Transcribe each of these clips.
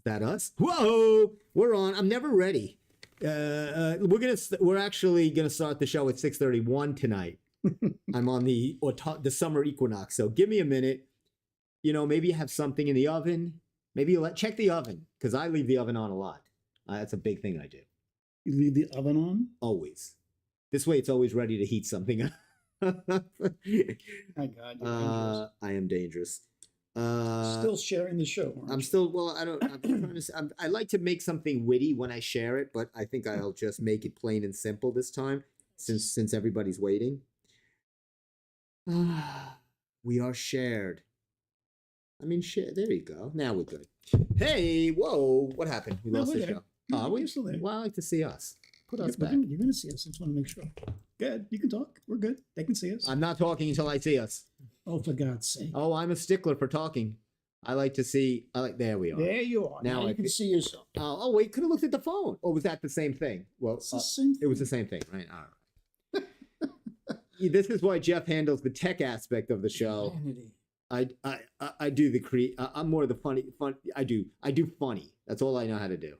That us? Whoa! We're on. I'm never ready. We're actually gonna start the show at 6:31 tonight. I'm on the summer equinox, so give me a minute. Maybe you have something in the oven. Maybe you check the oven, because I leave the oven on a lot. That's a big thing I do. You leave the oven on? Always. This way, it's always ready to heat something up. My God, you're dangerous. I am dangerous. Still sharing the show. I'm still. Well, I'm trying to. I like to make something witty when I share it, but I think I'll just make it plain and simple this time, since everybody's waiting. We are shared. There you go. Now we're good. Hey, whoa! What happened? We lost the show. Oh, we're still there. Well, I like to see us. Put us back. You're going to see us. I just want to make sure. Good. You can talk. We're good. They can see us. I'm not talking until I see us. Oh, for God's sake. Oh, I'm a stickler for talking. I like to see. There we are. There you are. Now you can see yourself. Oh, wait. Could have looked at the phone. Or was that the same thing? Well, it's the same thing. It was the same thing, right? All right. This is why Jeff handles the tech aspect of the show. Vanity. I do the I'm more of the funny. I do funny. That's all I know how to do.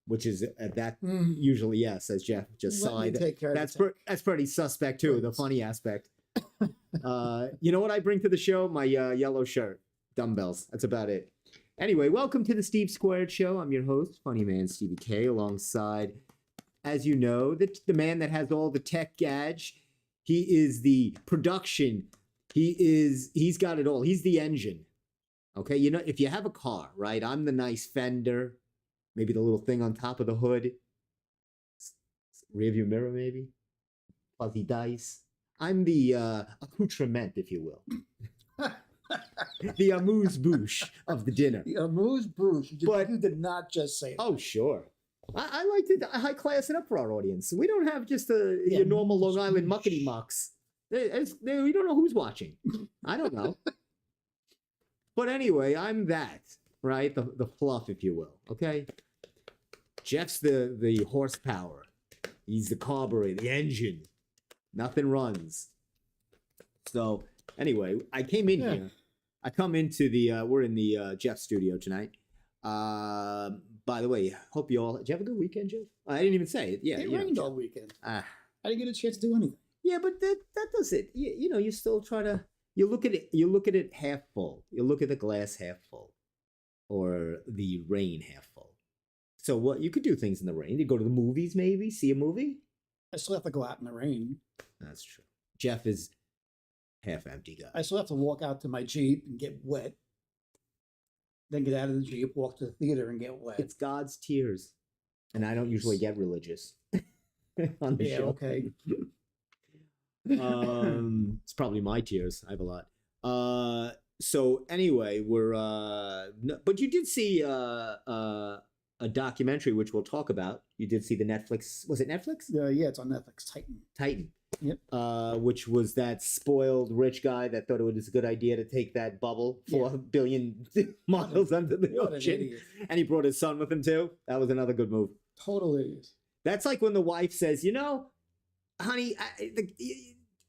Which is that usually, yes, as Jeff just sighed. That's pretty suspect too, the funny aspect. You know what I bring to the show? My yellow shirt, dumbbells. That's about it. Anyway, welcome to the Steve Squared Show. I'm your host, Funny Man Stevie K, alongside, as you know, the man that has all the tech gadge. He is the production. He's got it all. He's the engine. Okay, if you have a car, right? I'm the nice fender. Maybe the little thing on top of the hood. Rearview mirror, maybe. Fuzzy dice. I'm the accoutrement, if you will. The amuse-bouche of the dinner. The amuse-bouche. You did not just say that. Oh, sure. I like to high class it up for our audience. We don't have just your normal Long Island muckety mucks. We don't know who's watching. I don't know. But anyway, I'm that. Right? The fluff, if you will. Okay? Jeff's the horsepower. He's the carburetor, the engine. Nothing runs. So, anyway, I came in here. I come into we're in the Jeff studio tonight. By the way, hope you all, did you have a good weekend, Jeff? I didn't even say it. Yeah. It rained all weekend. I didn't get a chance to do anything. Yeah, but that does it. You still try to, you look at it half full. You look at the glass half full. Or the rain half full. So what you could do things in the rain. You go to the movies, maybe see a movie. I still have to go out in the rain. That's true. Jeff is half empty guy. I still have to walk out to my Jeep and get wet. Then get out of the Jeep, walk to the theater and get wet. It's God's tears, and I don't usually get religious on the show. Okay. It's probably my tears. I have a lot. So anyway, but you did see a documentary, which we'll talk about. You did see the Netflix, was it Netflix? Yeah, it's on Netflix, Titan. Yep. Which was that spoiled rich guy that thought it was a good idea to take that bubble 4 billion miles under the ocean. And he brought his son with him too. That was another good move. Totally is. That's like when the wife says, honey,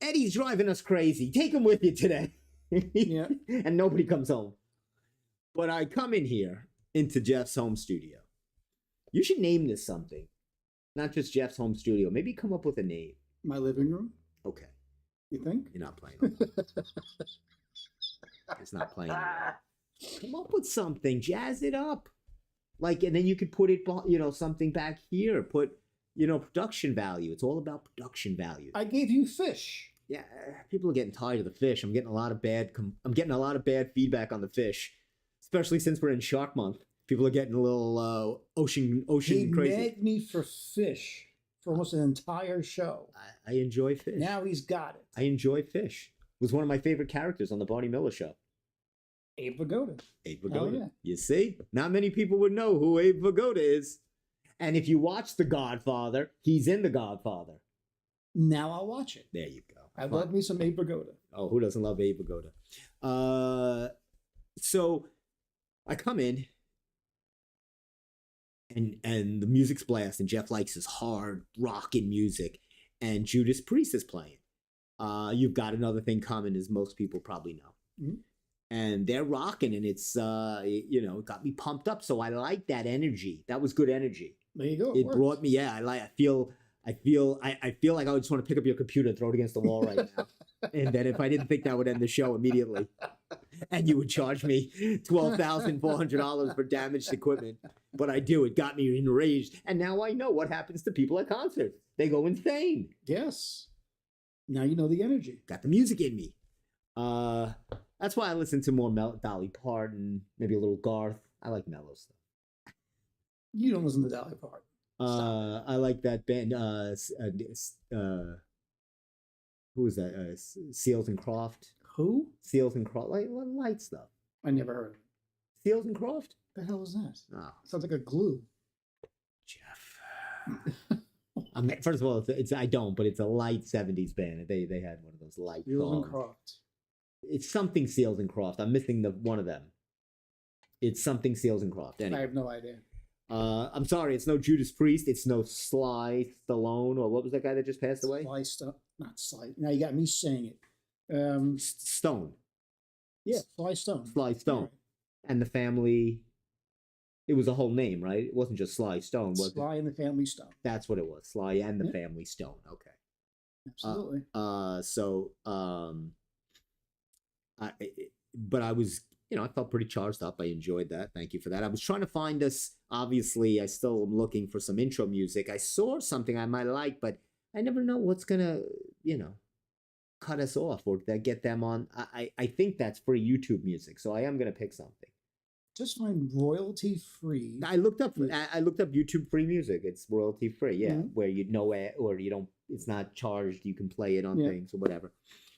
Eddie's driving us crazy. Take him with you today. Yeah. And nobody comes home. But I come in here into Jeff's home studio. You should name this something. Not just Jeff's home studio. Maybe come up with a name. My living room? Okay. You think? You're not playing. It's not playing. Come up with something. Jazz it up. And then you could put it, something back here. Put, production value. It's all about production value. I gave you fish. Yeah, people are getting tired of the fish. I'm getting a lot of bad feedback on the fish, especially since we're in Shark Month. People are getting a little ocean crazy. He nagged me for fish for almost an entire show. I enjoy fish. Now he's got it. I enjoy fish. It was one of my favorite characters on the Barney Miller Show. Abe Vigoda. Abe Vigoda. Yeah. You see, not many people would know who Abe Vigoda is. And if you watch The Godfather, he's in The Godfather. Now I'll watch it. There you go. I love me some Abe Vigoda. Oh, who doesn't love Abe Vigoda? So I come in, and the music's blasting. Jeff likes his hard rockin' music, and Judas Priest is playing. You've Got Another Thing Coming, as most people probably know. Mm-hmm. and they're rocking, and it's it got me pumped up. So I like that energy. That was good energy. There you go. It brought me. Yeah, I feel like I would just want to pick up your computer and throw it against the wall right now. And then if I didn't think that would end the show immediately, and you would charge me $12,400 for damaged equipment, but I do. It got me enraged, and now I know what happens to people at concerts. They go insane. Yes. Now you know the energy. Got the music in me. That's why I listen to more Dolly Parton, maybe a little Garth. I like mellow stuff. You don't listen to Dolly Parton. I like that band. Who is that? Seals and Croft. Who? Seals and Croft. Like light stuff. I never heard of it. Seals and Croft? The hell is that? Oh. Sounds like a glue. Jeff. First of all, I don't, but it's a light 70s band. They had one of those light Seals songs. and Croft. It's something Seals and Croft. I'm missing one of them. It's something Seals and Croft. Anyway. I have no idea. I'm sorry, it's no Judas Priest. It's no Sly Stallone, or what was that guy that just passed away? Not Sly. Now you got me saying it. Stone. Yeah, Sly Stone. Sly Stone. Right. And the family. It was a whole name, right? It wasn't just Sly Stone, was it? Sly and the Family Stone. That's what it was. Sly and the Family Stone. Okay. Absolutely. But I was, I felt pretty charged up. I enjoyed that. Thank you for that. I was trying to find us. Obviously, I still am looking for some intro music. I saw something I might like, but I never know what's gonna, cut us off or get them on. I think that's free YouTube music, so I am gonna pick something. Just find royalty free. I looked up YouTube free music. It's royalty free, yeah, where you know it or you don't. It's not charged. You can play it on things or whatever,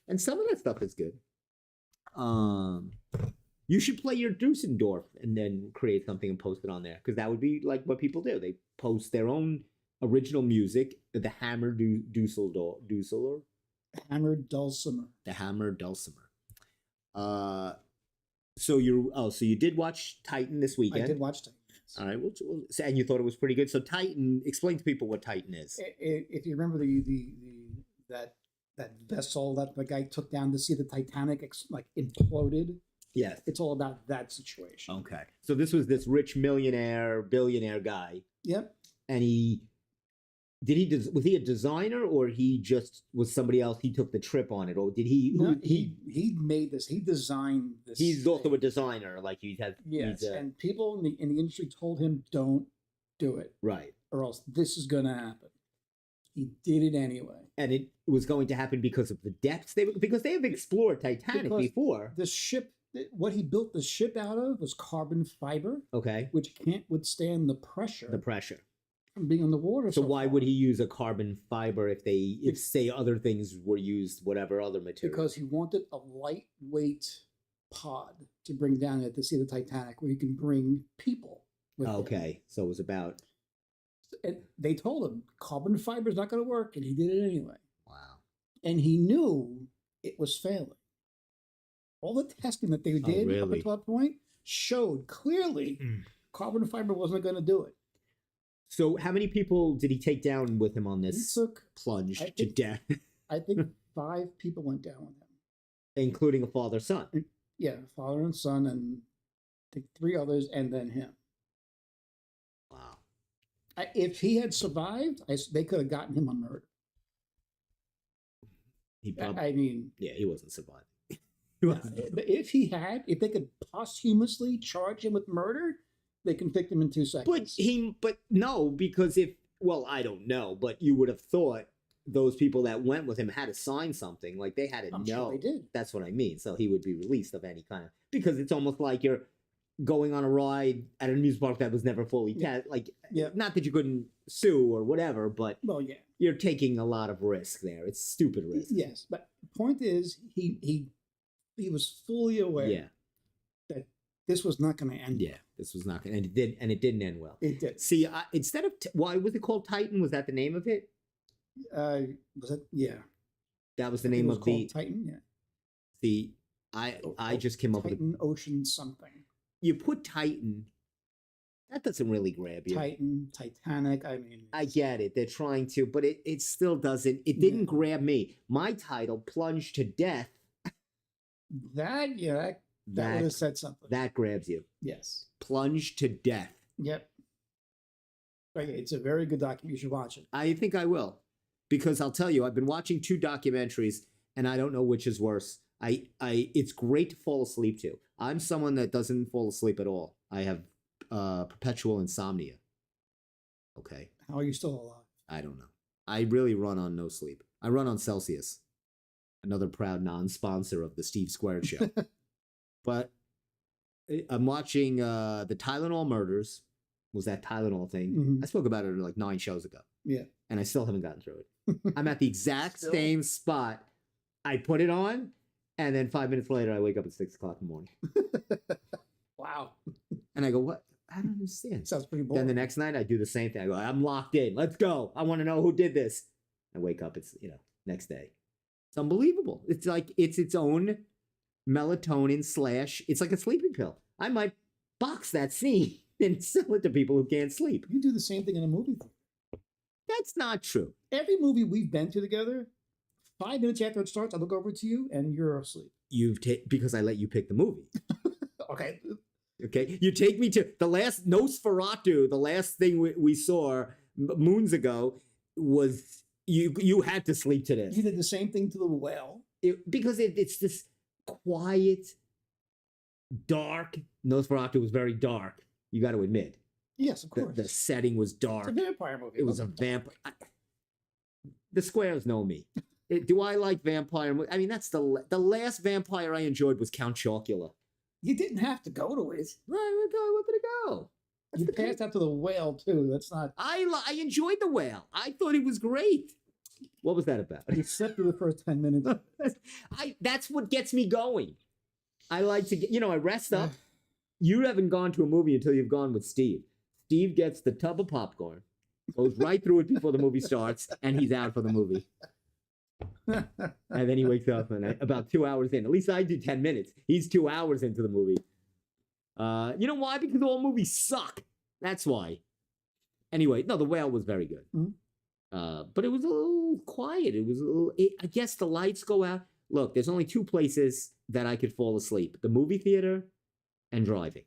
and some of that stuff is good. You should play your Dusseldorf and then create something and post it on there, because that would be like what people do. They post their own original music. The Hammer Dusseldorf. Hammer Dulcimer. The Hammer Dulcimer. So you did watch Titan this weekend? I did watch Titan. All right. And you thought it was pretty good. So Titan, explain to people what Titan is. If you remember that vessel that the guy took down to see the Titanic imploded. Yes. It's all about that situation. Okay. So this was this rich billionaire guy. Yep. And was he a designer, or he just was somebody else? He took the trip on it, or did he? No, he made this. He designed this. He's also a designer. Like Yes, and people in the industry told him, "Don't do it, right, or else this is going to happen." He did it anyway, and it was going to happen because of the depths because they have explored Titanic before. The ship, what he built the ship out of was carbon fiber. Okay, which can't withstand the pressure. From being on the water. So why would he use a carbon fiber if say other things were used, whatever other material? Because he wanted a lightweight pod to bring down there to see the Titanic, where he can bring people with him. So it was about. And they told him carbon fiber is not going to work, and he did it anyway. Wow. And he knew it was failing. All the testing that they did up until that point showed clearly carbon fiber wasn't going to do it. So how many people did he take down with him on this plunge to death? I think 5 people went down with him. Including a father-son. Yeah, father and son, and I think 3 others, and then him. Wow. If he had survived, they could have gotten him on murder. He wasn't surviving. If they could posthumously charge him with murder, they convict him in 2 seconds. But no, because I don't know, but you would have thought those people that went with him had to sign something, like they had to know. Sure they did. That's what I mean. So he would be released of any kind of, because it's almost like you're going on a ride at an amusement park that was never fully tested. Like, not that you couldn't sue or whatever, but you're taking a lot of risk there. It's stupid risk. Yes, but the point is, he was fully aware that this was not going to end. Yeah, this was not going to, and it didn't end well. It did. See, instead of, why was it called Titan? Was that the name of it? Was it? Yeah. That was the name of the Titan. Yeah. See, I just came up with Titan Ocean something. You put Titan, that doesn't really grab you. Titan, Titanic. I mean, I get it. They're trying to, but it still doesn't. It didn't grab me. My title, Plunge to Death. That That would have said something. That grabs you. Yes. Plunge to death. Yep. Okay, it's a very good documentary. You should watch it. I think I will, because I'll tell you, I've been watching 2 documentaries, and I don't know which is worse. It's great to fall asleep to. I'm someone that doesn't fall asleep at all. I have perpetual insomnia. Okay. How are you still alive? I don't know. I really run on no sleep. I run on Celsius, another proud non-sponsor of the Steve Squared Show. But I'm watching the Tylenol murders. Was that Tylenol thing? Mm-hmm. I spoke about it like 9 shows ago. Yeah. And I still haven't gotten through it. I'm at the exact same spot. I put it on, and then 5 minutes later, I wake up at 6 o'clock in the morning. Wow. And I go, what? I don't understand. Sounds pretty boring. Then the next night, I do the same thing. I go, I'm locked in. Let's go. I want to know who did this. I wake up, it's, next day. It's unbelievable. It's like, it's its own melatonin / it's like a sleeping pill. I might box that scene and sell it to people who can't sleep. You do the same thing in a movie. That's not true. Every movie we've been to together, 5 minutes after it starts, I look over to you and you're asleep. Because I let you pick the movie. Okay. Okay. You take me to the last Nosferatu, the last thing we saw moons ago was you had to sleep to this. You did the same thing to The Whale. Because it's this quiet, dark. Nosferatu was very dark. You got to admit. Yes, of course. The setting was dark. It's a vampire movie. It was a vampire. The squares know me. Do I like vampire movies? I mean, that's the last vampire I enjoyed was Count Chocula. You didn't have to go to it. Right, I wanted to go. You passed out to The Whale too. That's not. I enjoyed The Whale. I thought it was great. What was that about? You slept through the first 10 minutes. That's what gets me going. I like to get. I rest up. You haven't gone to a movie until you've gone with Steve. Steve gets the tub of popcorn, goes right through it before the movie starts, and he's out for the movie. And then he wakes up and about 2 hours in. At least I do 10 minutes. He's 2 hours into the movie. You know why? Because all movies suck. That's why. Anyway, no, The Whale was very good. Mm-hmm. But it was a little quiet. It was a little. I guess the lights go out. Look, there's only 2 places that I could fall asleep: the movie theater and driving.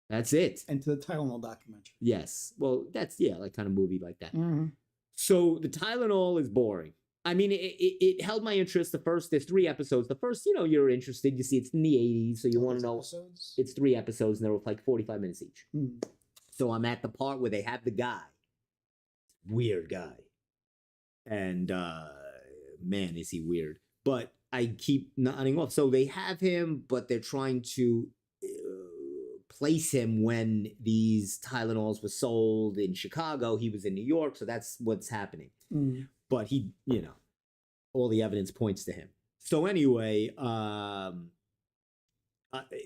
That's it. And to the Tylenol documentary. Yes. Well, that's like kind of movie like that. Mm-hmm. So the Tylenol is boring. I mean, it held my interest. There's 3 episodes. The first, you're interested. You see, it's in the 80s, so you want to know. Episodes? It's 3 episodes, and they're like 45 minutes each. Mm. So I'm at the part where they have the guy. Weird guy. And, man, is he weird. But I keep nodding off. So they have him, but they're trying to place him when these Tylenols were sold in Chicago. He was in New York, so that's what's happening. Mm. But he, all the evidence points to him. So anyway,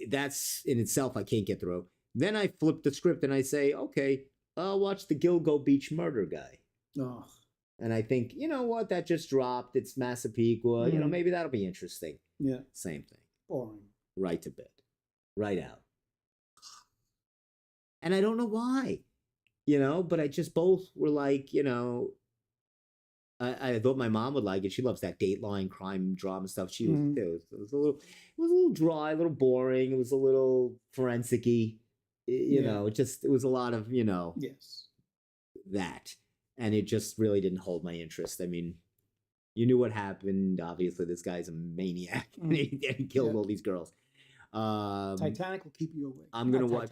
that's in itself I can't get through. Then I flip the script and I say, okay, I'll watch the Gilgo Beach murder guy. Oh. And I think, you know what, that just dropped. It's Massapequa. Maybe that'll be interesting. Yeah. Same thing. Boring. Right to bed. Right out. And I don't know why, but I just both were like, I thought my mom would like it. She loves that Dateline crime drama stuff. She was too. So it was a little dry, a little boring. It was a little forensic-y. It was a lot of, yes, that. And it just really didn't hold my interest. I mean, you knew what happened. Obviously, this guy's a maniac. And he killed all these girls. Titanic will keep you awake. I'm going to watch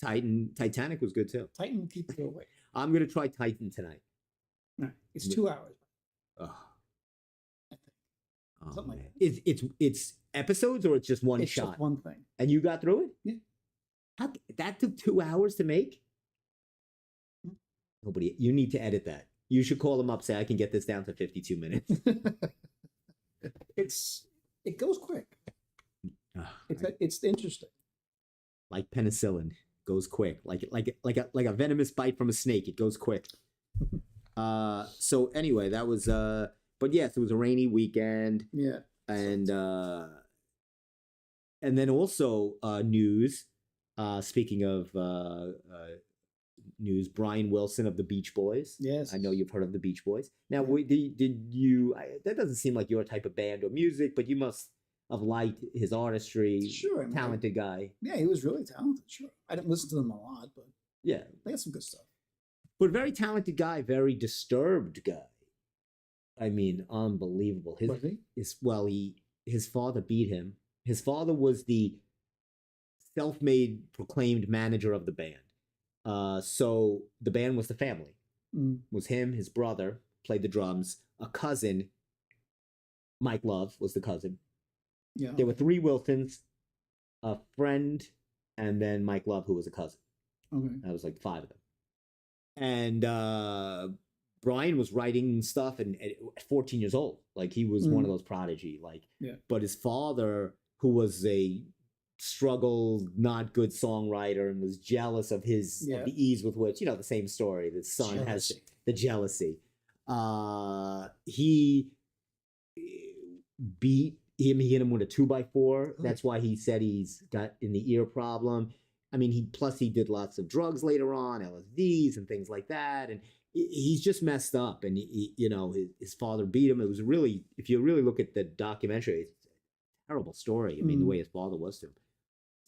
Titan. Titanic was good too. Titan will keep you awake. I'm going to try Titan tonight. No, it's 2 hours. Oh. I think. Something like that. It's episodes or it's just one shot? It's just one thing. And you got through it? Yeah. That took 2 hours to make? Nobody. You need to edit that. You should call them up, say, I can get this down to 52 minutes. It goes quick. It's interesting. Like penicillin, goes quick. Like a venomous bite from a snake, it goes quick. So anyway, that was but yes, it was a rainy weekend. Yeah. And then also news. Speaking of news, Brian Wilson of the Beach Boys. Yes. I know you've heard of the Beach Boys. Now, did you? That doesn't seem like your type of band or music, but you must. of light, his artistry. Sure, talented guy. Yeah, he was really talented. Sure, I didn't listen to them a lot, but yeah, they had some good stuff. But very talented guy, very disturbed guy. I mean, unbelievable. His father beat him. His father was the self-made, proclaimed manager of the band. So the band was the family. Was him, his brother played the drums, a cousin. Mike Love was the cousin. Yeah. There were 3 Wilsons, a friend, and then Mike Love, who was a cousin. Okay. That was like 5 of them. And Brian was writing stuff at 14 years old. Like he was one of those prodigy. But his father, who was a struggled, not good songwriter, and was jealous of his of the ease with which, the same story. The son has the jealousy. He beat him. He hit him with a 2x4. That's why he said he's got an ear problem. I mean, he did lots of drugs later on, LSDs and things like that, and he's just messed up. And his father beat him. It was really, if you really look at the documentary, it's a terrible story. I mean, the way his father was to him.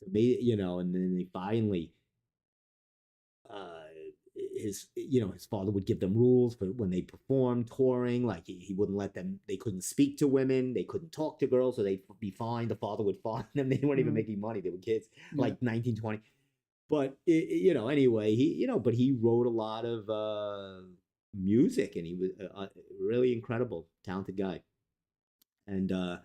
And then they finally, his father would give them rules, but when they performed touring, like he wouldn't let them. They couldn't speak to women. They couldn't talk to girls, so they'd be fined. The father would fine them. They weren't even making money. They were kids, like 19, 20. But anyway, but he wrote a lot of music, and he was a really incredible, talented guy. And I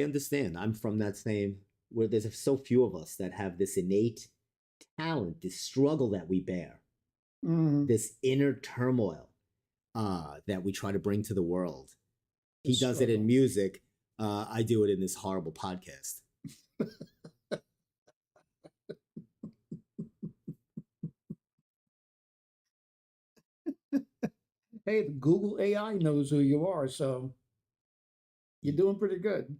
understand. I'm from that same where there's so few of us that have this innate talent, this struggle that we bear, this inner turmoil that we try to bring to the world. He does it in music. I do it in this horrible podcast. Hey, Google AI knows who you are, so you're doing pretty good.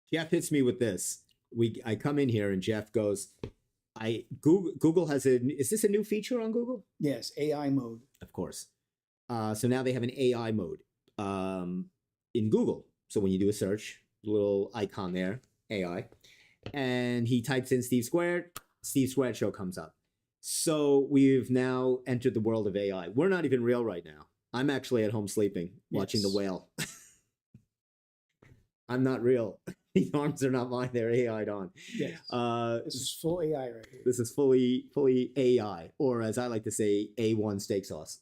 Jeff hits me with this. I come in here and Jeff goes, Google has is this a new feature on Google? Yes, AI mode. Of course. So now they have an AI mode in Google. So when you do a search, little icon there, AI, and he types in Steve Squared Show comes up. So we've now entered the world of AI. We're not even real right now. I'm actually at home sleeping, watching The Whale. I'm not real. These arms are not mine. They're AI'd on. Yes. This is full AI right here. This is fully AI, or as I like to say, A1 steak sauce.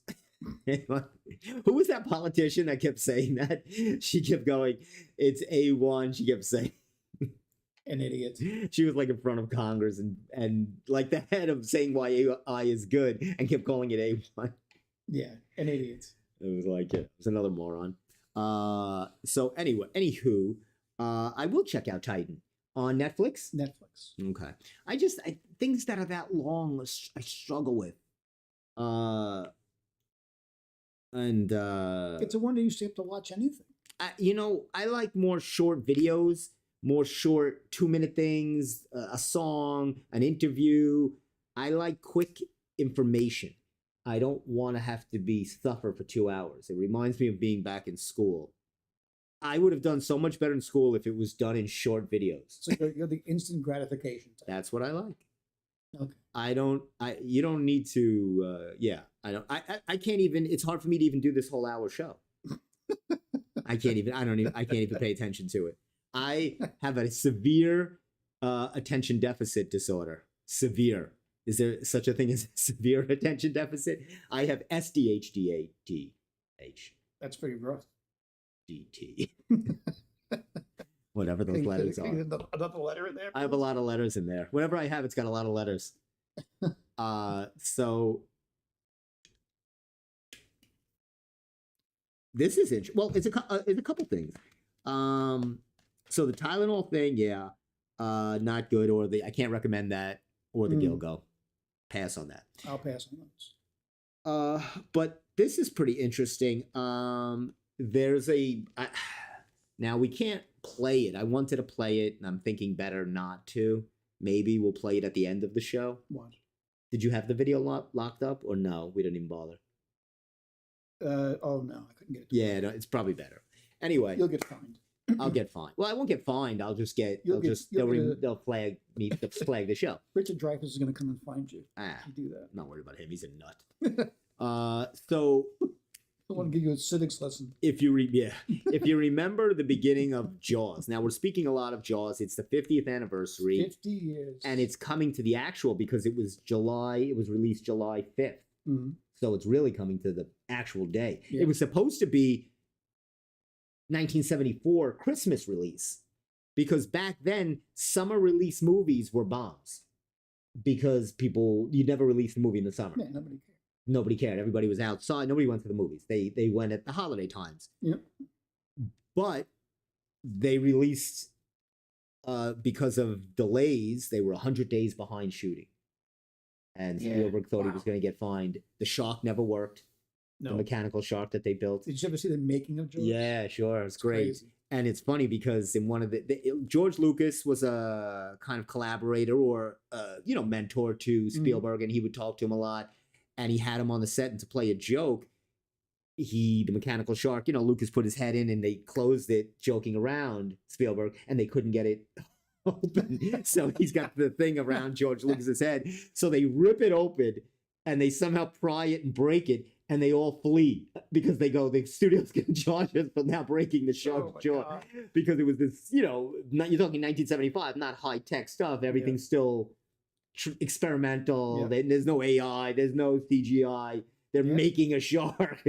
Who was that politician that kept saying that? She kept going, it's A1. She kept saying. An idiot. She was like in front of Congress and like the head of saying why AI is good and kept calling it A1. Yeah, an idiot. It was like it was another moron. So anyway, anywho, I will check out Titan on Netflix. Netflix. Okay. Things that are that long, I struggle with. And it's a wonder you stay up to watch anything. I like more short videos, more short 2-minute things, a song, an interview. I like quick information. I don't want to have to suffer for 2 hours. It reminds me of being back in school. I would have done so much better in school if it was done in short videos. So you're the instant gratification type. That's what I like. Okay. You don't need to, I can't even, it's hard for me to even do this whole hour show. I can't even pay attention to it. I have a severe attention deficit disorder. Severe. Is there such a thing as severe attention deficit? I have SDHDH. That's pretty rough. DT. Whatever those letters are. Another letter in there? I have a lot of letters in there. Whatever I have, it's got a lot of letters. So this is interesting. Well, it's a couple things. So the Tylenol thing, not good, or I can't recommend that, or the Gilgo. Pass on that. I'll pass on those. But this is pretty interesting. There's now we can't play it. I wanted to play it, and I'm thinking better not to. Maybe we'll play it at the end of the show. What? Did you have the video locked up, or no? We didn't even bother. Oh no, I couldn't get it. No, it's probably better. Anyway, you'll get fined. I'll get fined. Well, I won't get fined. I'll just get. They'll flag me. They'll flag the show. Richard Dreyfuss is going to come and find you. If you do that. I'm not worried about him. He's a nut. So. I want to give you a civics lesson. If you remember the beginning of Jaws. Now we're speaking a lot of Jaws. It's the 50th anniversary. 50 years. And it's coming to the actual because it was released July 5th. Mm-hmm. So it's really coming to the actual day. Yeah. It was supposed to be 1974 Christmas release because back then summer release movies were bombs because you never released a movie in the summer. Yeah, nobody cared. Nobody cared. Everybody was outside. Nobody went to the movies. They went at the holiday times. Yep. But they released because of delays. They were 100 days behind shooting, and Spielberg thought he was going to get fined. The shark never worked. No. The mechanical shark that they built. Did you ever see the making of George? Yeah, sure. It's great. Crazy. And it's funny because in one of George Lucas was a kind of collaborator or mentor to Spielberg, and he would talk to him a lot. And he had him on the set, and to play a joke, the mechanical shark, Lucas put his head in and they closed it, joking around Spielberg, and they couldn't get it open. So he's got the thing around George Lucas's head. So they rip it open and they somehow pry it and break it, and they all flee because they go, the studio's going to charge us for now breaking the shark's jaw. God. Because it was this, you're talking 1975, not high-tech stuff. Everything's still experimental. There's no AI, there's no CGI. They're making a shark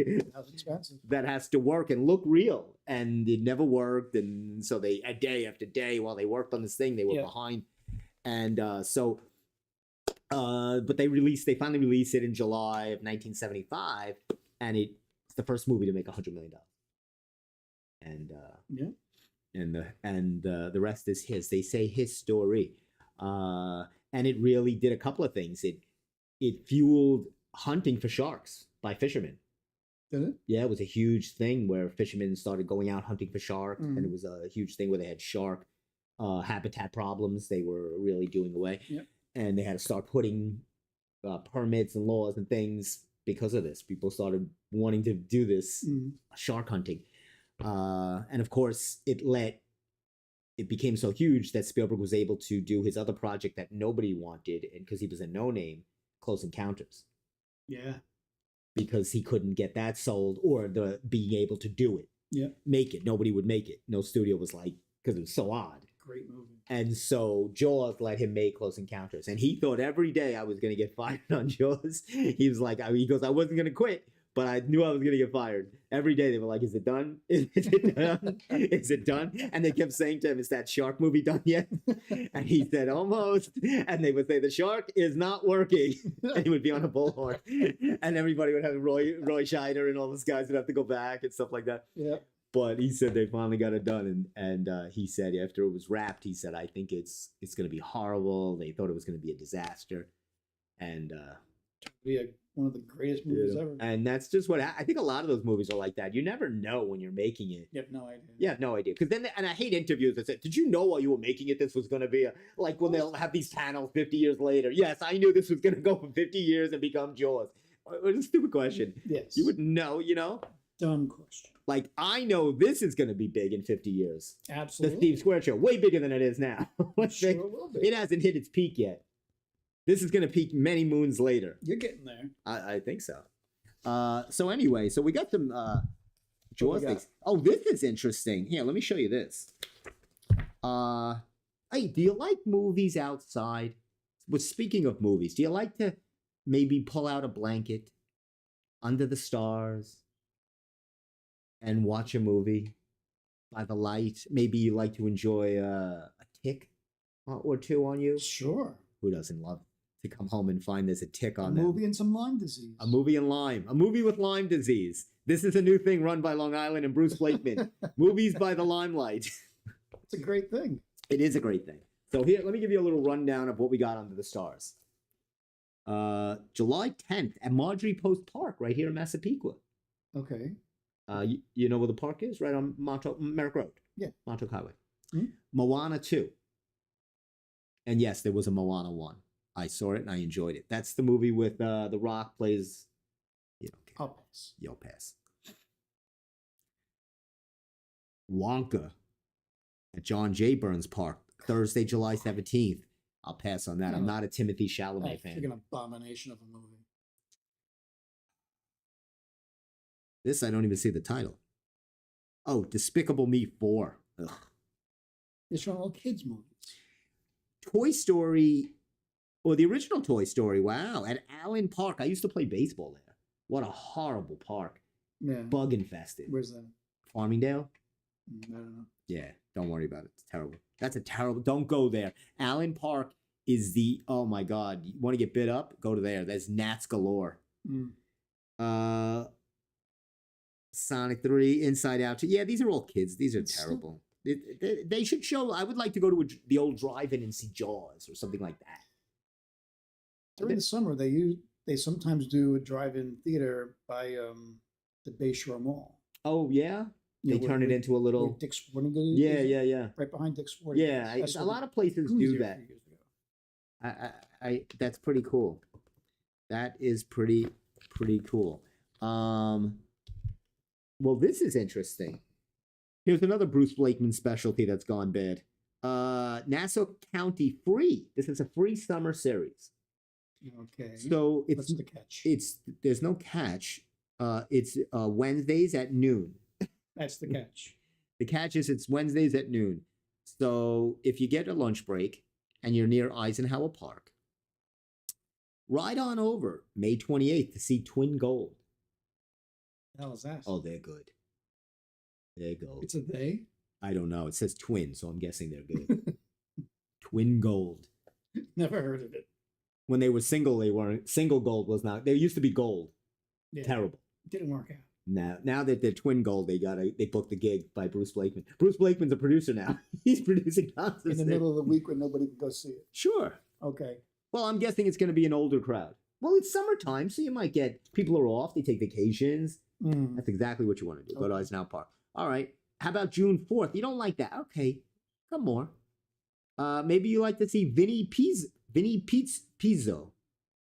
that has to work and look real, and it never worked. And so they, a day after day, while they worked on this thing, they were behind. And but they finally released it in July of 1975, and it's the first movie to make $100 million. And the rest is his. They say his story. And it really did a couple of things. It fueled hunting for sharks by fishermen. Did it? Yeah, it was a huge thing where fishermen started going out hunting for sharks, and it was a huge thing where they had shark habitat problems. They were really doing away, and they had to start putting permits and laws and things because of this. People started wanting to do this shark hunting, and of course, it became so huge that Spielberg was able to do his other project that nobody wanted, and because he was a no-name, Close Encounters. Yeah. Because he couldn't get that sold or the being able to do it. Yeah. Make it. Nobody would make it. No studio was like, because it was so odd. Great movie. And so Jaws let him make Close Encounters. And he thought every day I was going to get fired on Jaws. He was like, he goes, I wasn't going to quit, but I knew I was going to get fired. Every day they were like, is it done? Is it done? Is it done? And they kept saying to him, is that shark movie done yet? And he said, almost. And they would say, the shark is not working. And he would be on a bullhorn. And everybody would have Roy Scheider and all those guys would have to go back and stuff like that. Yeah. But he said they finally got it done. And he said after it was wrapped, he said, I think it's going to be horrible. They thought it was going to be a disaster. And one of the greatest movies ever. And that's just what I think. A lot of those movies are like that. You never know when you're making it. You have no idea. You have no idea. Because then, and I hate interviews that say, did you know while you were making it, this was going to be like when they'll have these panels 50 years later. Yes, I knew this was going to go for 50 years and become Jaws. It's a stupid question. Yes. You wouldn't know, Dumb question. Like, I know this is going to be big in 50 years. Absolutely. The Steve Square Show, way bigger than it is now. Sure it will be. It hasn't hit its peak yet. This is going to peak many moons later. You're getting there. I think so. So anyway, so we got some Jaws things. Oh, this is interesting. Here, let me show you this. Hey, do you like movies outside? Well, speaking of movies, do you like to maybe pull out a blanket under the stars and watch a movie by the light? Maybe you like to enjoy a tick or two on you? Sure. Who doesn't love to come home and find there's a tick on them? A movie and some Lyme disease. A movie and Lyme. A movie with Lyme disease. This is a new thing run by Long Island and Bruce Blakeman. Movies by the limelight. It's a great thing. It is a great thing. So here, let me give you a little rundown of what we got under the stars. July 10th at Marjorie Post Park, right here in Massapequa. Okay. You know where the park is? Right on Merrick Road. Yeah. Montauk Highway. Mm-hmm. Moana 2. And yes, there was a Moana 1. I saw it and I enjoyed it. That's the movie with The Rock plays. You don't care. I'll pass. You'll pass. Wonka. at John J. Burns Park, Thursday, July 17th. I'll pass on that. I'm not a Timothy Chalamet fan. Freaking abomination of a movie. This, I don't even see the title. Oh, Despicable Me 4. Ugh. It's from all kids' movies. Toy Story, or the original Toy Story, wow, at Allen Park. I used to play baseball there. What a horrible park. Yeah. Bug infested. Where's that? Farmingdale? I don't know. Yeah, don't worry about it. It's terrible. That's a terrible, don't go there. Allen Park is oh my God, you want to get bit up? Go to there. There's gnats galore. Sonic 3, Inside Out 2. Yeah, these are all kids. These are terrible. They should show, I would like to go to the old drive-in and see Jaws or something like that. During the summer, they sometimes do a drive-in theater by the Bayshore Mall. Oh, yeah? They turn it into a little... Dick's Sporting Goods. Yeah. Right behind Dick's Sporting Goods. Yeah, a lot of places do that. That's pretty cool. That is pretty cool. Well, this is interesting. Here's another Bruce Blakeman specialty that's gone bad. Nassau County Free. This is a free summer series. Okay. So what's the catch? There's no catch. It's Wednesdays at noon. That's the catch. The catch is it's Wednesdays at noon. So if you get a lunch break and you're near Eisenhower Park, ride on over May 28th to see Twin Gold. The hell is that? Oh, they're good. They're gold. It's a they? I don't know. It says twin, so I'm guessing they're good. Twin Gold. Never heard of it. When they were single, they weren't. Single Gold was not. There used to be gold. Yeah. Terrible. Didn't work out. Now that they're Twin Gold, they booked the gig by Bruce Blakeman. Bruce Blakeman's a producer now. He's producing concerts in the middle of the week when nobody can go see it. Sure. Okay. Well, I'm guessing it's going to be an older crowd. Well, it's summertime, so you might get people are off. They take vacations. That's exactly what you want to do. Okay. Go to Eisenhower Park. All right. How about June 4th? You don't like that? Okay. Come more. Maybe you like to see Vinny Pizzo.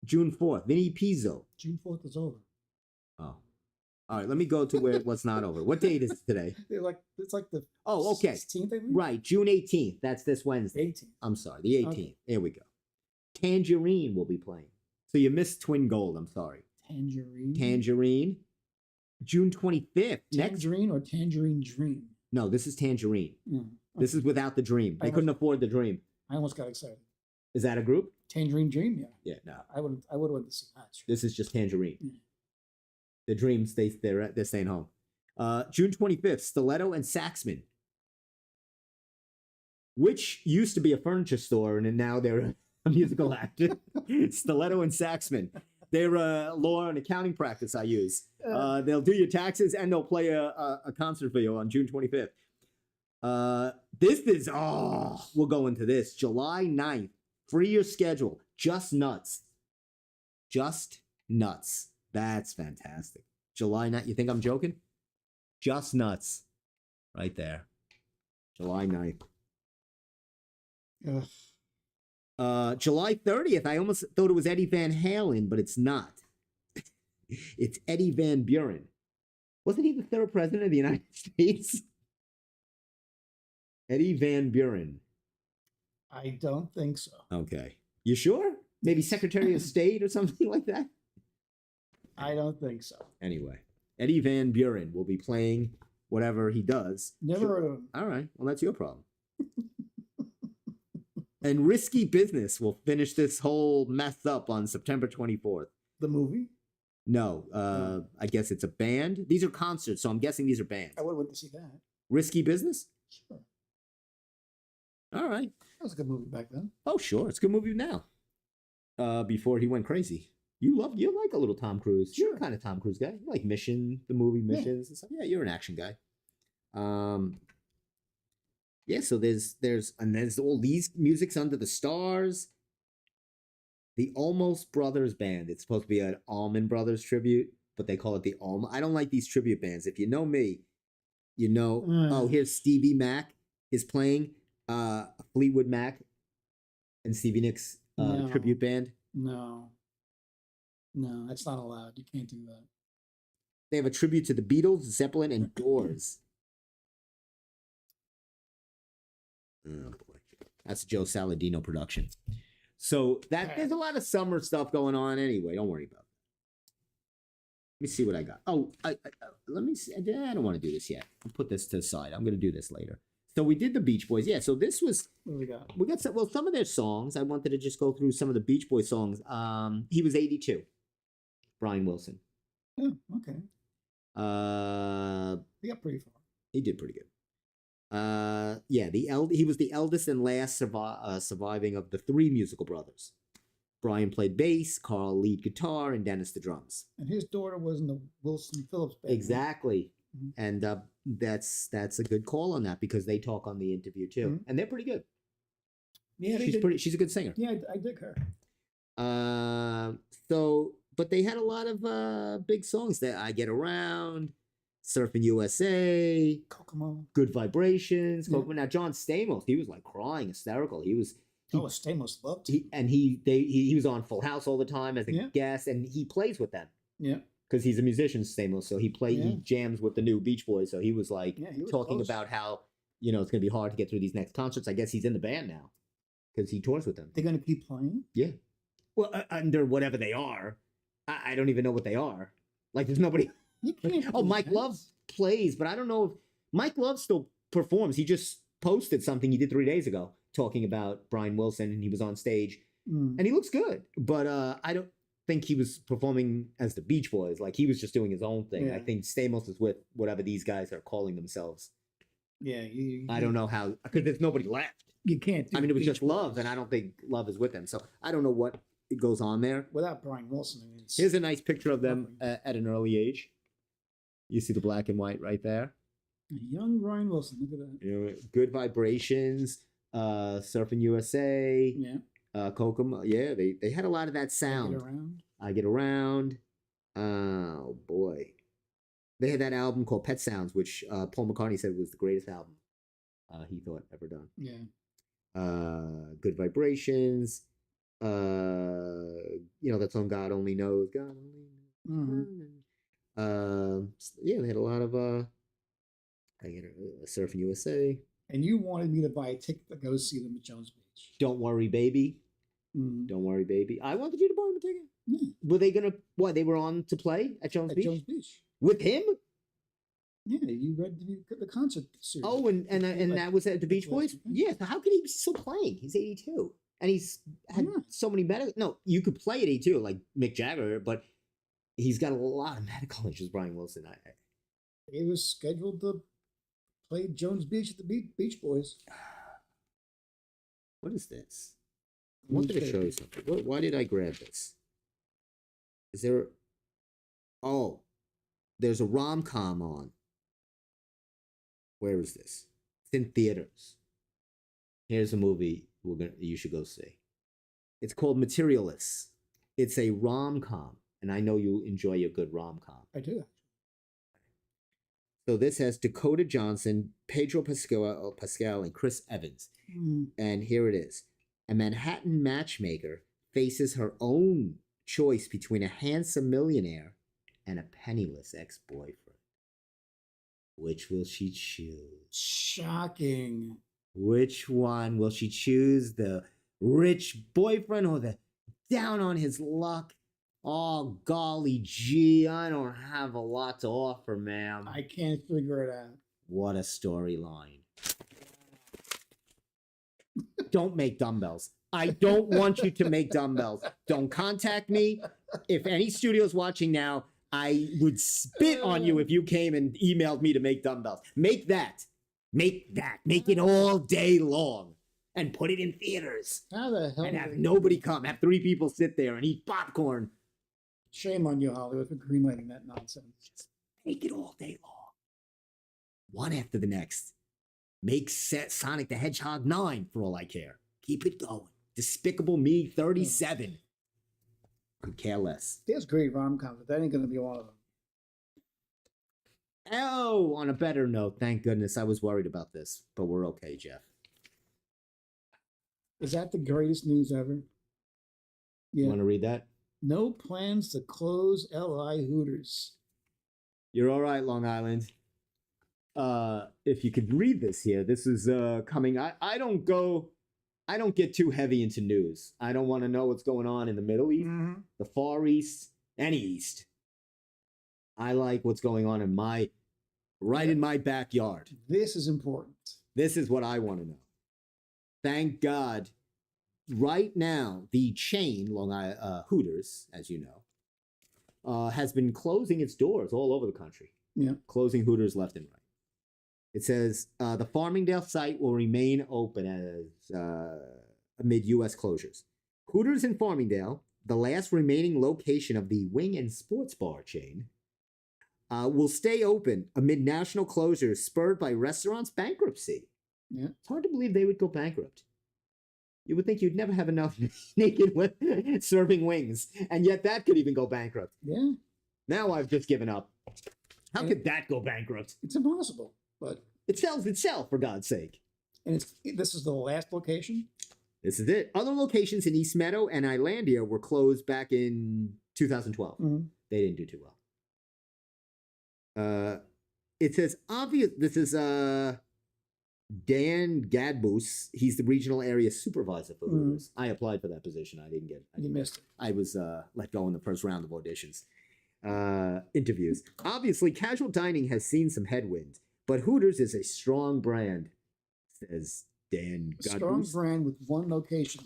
June 4th. Vinny Pizzo. June 4th is over. Oh. All right, let me go to what's not over. What date is it today? It's like the 16th, I think? Right, June 18th. That's this Wednesday. 18th. I'm sorry, the 18th. Okay. There we go. Tangerine will be playing. So you missed Twin Gold. I'm sorry. Tangerine. June 25th. Tangerine or Tangerine Dream? No, this is Tangerine. Okay. This is without the dream. They couldn't afford the dream. I almost got excited. Is that a group? Tangerine Dream, yeah. Yeah, no. I would have went to see that. This is just Tangerine. The dream stays there. They're staying home. June 25th, Stiletto and Saxman, which used to be a furniture store, and now they're a musical act. Stiletto and Saxman. They're a law and accounting practice I use. They'll do your taxes, and they'll play a concert for you on June 25th. This is, we'll go into this. July 9th, free your schedule. Just Nuts. Just Nuts. That's fantastic. July 9th. You think I'm joking? Just Nuts. Right there. July 9th. July 30th. I almost thought it was Eddie Van Halen, but it's not. It's Eddie Van Buren. Wasn't he the third president of the United States? Eddie Van Buren. I don't think so. Okay. You sure? Maybe Secretary of State or something like that? I don't think so. Anyway, Eddie Van Buren will be playing whatever he does. Never heard of him. All right. Well, that's your problem. And Risky Business will finish this whole mess up on September 24th. The movie? No. I guess it's a band. These are concerts, so I'm guessing these are bands. I would have went to see that. Risky Business? Sure. All right. That was a good movie back then. Oh, sure. It's a good movie now. Before he went crazy. You like a little Tom Cruise. Sure. You're kind of Tom Cruise guy. You like the movie Missions and stuff. Yeah, you're an action guy. Yeah, so there's all these Musics Under the Stars. The Almost Brothers Band. It's supposed to be an Allman Brothers tribute, but they call it the Allman. I don't like these tribute bands. If you know me, you know. Oh, here's Stevie Mac is playing. Fleetwood Mac and Stevie Nicks tribute band. No, that's not allowed. You can't do that. They have a tribute to the Beatles, Zeppelin, and Doors. Oh boy, that's a Joe Saladino production. So there's a lot of summer stuff going on anyway. Don't worry about it. Let me see what I got. Oh, let me see. I don't want to do this yet. I'll put this to the side. I'm going to do this later. So we did the Beach Boys. Yeah, so this was... What do we got? We got some of their songs. I wanted to just go through some of the Beach Boys songs. He was 82. Brian Wilson. Oh, okay. He got pretty far. He did pretty good. Yeah, he was the eldest and last surviving of the three musical brothers. Brian played bass, Carl lead guitar, and Dennis the drums. And his daughter was in the Wilson Phillips band. Exactly. Mm-hmm. And that's a good call on that because they talk on the interview too. Mm-hmm. And they're pretty good. Yeah, she's a good singer. Yeah, I dig her. But they had a lot of big songs that I Get Around, Surfing USA, Kokomo, Good Vibrations, Kokomo. Now John Stamos, he was like crying, hysterical. Stamos loved him. He was on Full House all the time as a guest, and he plays with them. Yeah. Because he's a musician, Stamos, so he jams with the new Beach Boys. So he was like talking about how it's going to be hard to get through these next concerts. I guess he's in the band now because he tours with them. They're going to keep playing. Yeah. Well, under whatever they are, I don't even know what they are. Like, there's nobody. Mike Love plays, but I don't know if Mike Love still performs. He just posted something he did 3 days ago talking about Brian Wilson, and he was on stage, and he looks good. But I don't think he was performing as the Beach Boys. Like, he was just doing his own thing. Yeah. I think Stamos is with whatever these guys are calling themselves. Yeah, I don't know how, because there's nobody left. You can't. I mean, it was just Love, and I don't think Love is with them. So I don't know what goes on there. Without Brian Wilson, here's a nice picture of them at an early age. You see the black and white right there. Young Brian Wilson, look at that. Good Vibrations, Surfing USA, Kokomo. Yeah, they had a lot of that sound. I Get Around. Oh boy, they had that album called Pet Sounds, which Paul McCartney said was the greatest album he thought ever done. Yeah. Good Vibrations. That song God Only Knows. God Only Knows. Mm-hmm. They had a lot of Surfing USA. And you wanted me to buy a ticket to go see them at Jones Beach. Don't worry, baby. Mm-hmm. Don't worry, baby. I wanted you to buy him a ticket. Yeah. Were they gonna? What? They were on to play at Jones Beach. Jones Beach with him. Yeah, you read the concert series. Oh, and that was at the Beach Boys. Yeah. So how could he be still playing? He's 82, and he's had so many medical. No, you could play at 82 like Mick Jagger, but he's got a lot of medical issues. Brian Wilson. He was scheduled to play Jones Beach at the Beach Boys. What is this? I wanted to show you something. Why did I grab this? Is there... Oh, there's a rom-com on. Where is this? It's in theaters. Here's a movie you should go see. It's called Materialists. It's a rom-com, and I know you enjoy a good rom-com. I do. So this has Dakota Johnson, Pedro Pascal, and Chris Evans. And here it is. A Manhattan matchmaker faces her own choice between a handsome millionaire and a penniless ex-boyfriend. Which will she choose? Shocking. Which one will she choose? The rich boyfriend or the down on his luck? Oh, golly gee, I don't have a lot to offer, ma'am. I can't figure it out. What a storyline. Don't make dumbbells. I don't want you to make dumbbells. Don't contact me. If any studio's watching now, I would spit on you if you came and emailed me to make dumbbells. Make that. Make that. Make it all day long. And put it in theaters. How the hell? And have nobody come. Have 3 people sit there and eat popcorn. Shame on you, Hollywood, for greenlighting that nonsense. Just make it all day long. One after the next. Make Sonic the Hedgehog 9 for all I care. Keep it going. Despicable Me 37. Could care less. There's great rom-coms, but that ain't going to be one of them. Oh, on a better note, thank goodness. I was worried about this, but we're okay, Jeff. Is that the greatest news ever? Yeah. You want to read that? No plans to close LI Hooters. You're all right, Long Island. if you could read this here, this is coming. I don't get too heavy into news. I don't want to know what's going on in the Middle East, the Far East, any East. I like what's going on in my backyard. This is important. This is what I want to know. Thank God. Right now, the chain, Hooters, as you know, has been closing its doors all over the country. Yeah. Closing Hooters left and right. It says the Farmingdale site will remain open as amid U.S. closures. Hooters in Farmingdale, the last remaining location of the wing and sports bar chain, will stay open amid national closures spurred by restaurants' bankruptcy. Yeah. It's hard to believe they would go bankrupt. You would think you'd never have enough naked women serving wings, and yet that could even go bankrupt. Yeah. Now I've just given up. How could that go bankrupt? It's impossible, but it sells itself, for God's sake. And this is the last location? This is it. Other locations in East Meadow and Islandia were closed back in 2012. They didn't do too well. It says obvious. This is Dan Gadboos. He's the regional area supervisor for Hooters. I applied for that position. I didn't get it. You missed it. I was let go in the first round of auditions. Interviews. Obviously, casual dining has seen some headwinds, but Hooters is a strong brand, says Dan Gadboos. Strong brand with one location.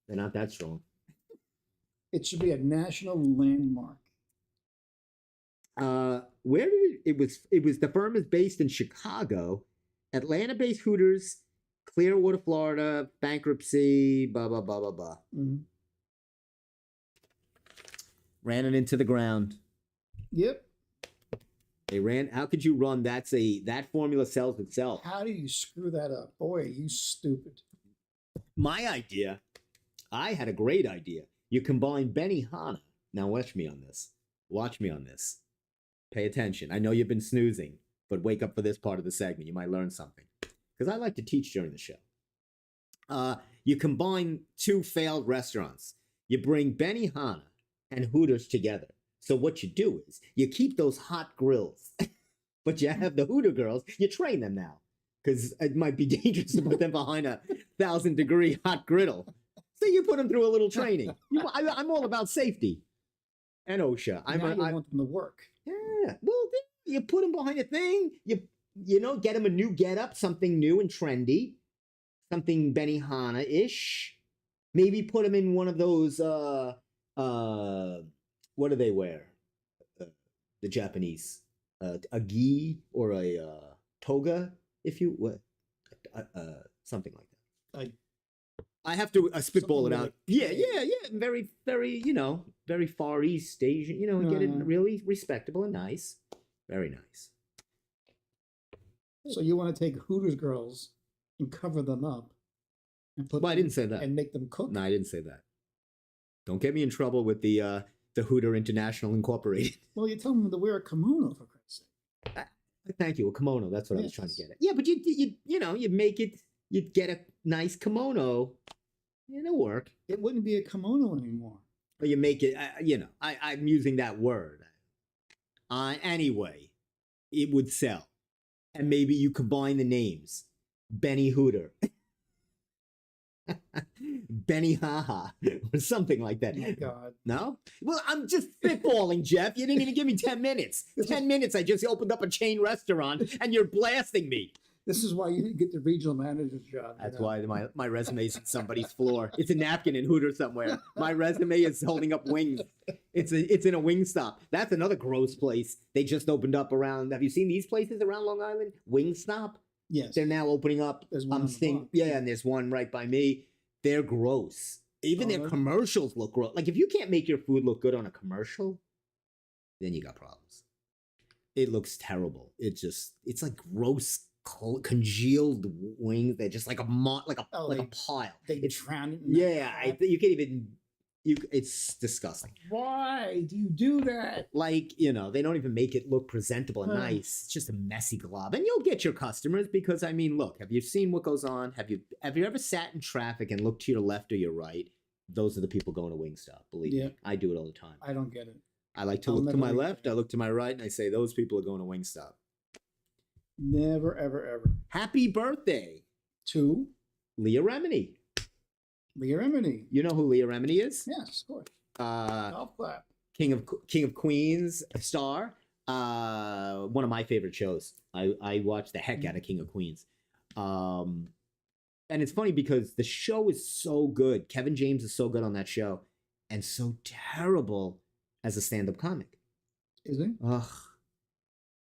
They're not that strong. It should be a national landmark. Where did it was the firm is based in Chicago, Atlanta-based Hooters, Clearwater, Florida, bankruptcy, blah blah blah blah blah. Ran it into the ground. Yep. They ran. How could you run? That formula sells itself. How do you screw that up? Boy, are you stupid. My idea. I had a great idea. You combine Benihana. Now watch me on this. Watch me on this. Pay attention. I know you've been snoozing, but wake up for this part of the segment. You might learn something. Because I like to teach during the show. You combine two failed restaurants. You bring Benihana and Hooters together. So what you do is you keep those hot grills, but you have the Hooter girls. You train them now because it might be dangerous to put them behind a 1,000-degree hot griddle. So you put them through a little training. I'm all about safety and OSHA. I want them to work. Yeah. Well, you put them behind a thing. You know, get them a new getup, something new and trendy, something Benihana-ish. Maybe put them in one of those. What do they wear? The Japanese, a gi or a toga, if you what, something like that. I have to spitball it out. Like, yeah. Very, very, very Far East Asian, and get it really respectable and nice. Very nice. So you want to take Hooters girls and cover them up and put I didn't say that. And make them cook? No, I didn't say that. Don't get me in trouble with the Hooter International Incorporated. Well, you tell them to wear a kimono, for Christ's sake. Thank you, a kimono. That's what I was trying to get at. Yeah, but you make it. You'd get a nice kimono. It'll work. It wouldn't be a kimono anymore. But you make it. I'm using that word. Anyway, it would sell, and maybe you combine the names, Benny Hooter. Benny Haha or something like that. Oh, God. No? Well, I'm just spitballing, Jeff. You didn't even give me 10 minutes. 10 minutes, I just opened up a chain restaurant and you're blasting me. This is why you didn't get the regional manager's job. That's why my resume is on somebody's floor. It's a napkin in Hooters somewhere. My resume is holding up wings. It's in a Wingstop. That's another gross place. They just opened up around. Have you seen these places around Long Island? Wingstop? Yes. They're now opening up. There's one and there's one right by me. They're gross. Even their commercials look gross. Like, if you can't make your food look good on a commercial, then you got problems. It looks terrible. It's like gross, congealed wings. They're just like a pile. They drown it. You can't even. It's disgusting. Why do you do that? Like, they don't even make it look presentable and nice. It's just a messy glob. And you'll get your customers because, look, have you seen what goes on? Have you ever sat in traffic and looked to your left or your right? Those are the people going to Wingstop. Believe me. I do it all the time. I don't get it. I like to look to my left, I look to my right, and I say, those people are going to Wingstop. Never, ever, ever. Happy birthday to Leah Remini. Leah Remini. You know who Leah Remini is? Yes, of course. Golf clap. King of Queens star. One of my favorite shows. I watch the heck out of King of Queens. And it's funny because the show is so good. Kevin James is so good on that show and so terrible as a stand-up comic. Is he? Ugh.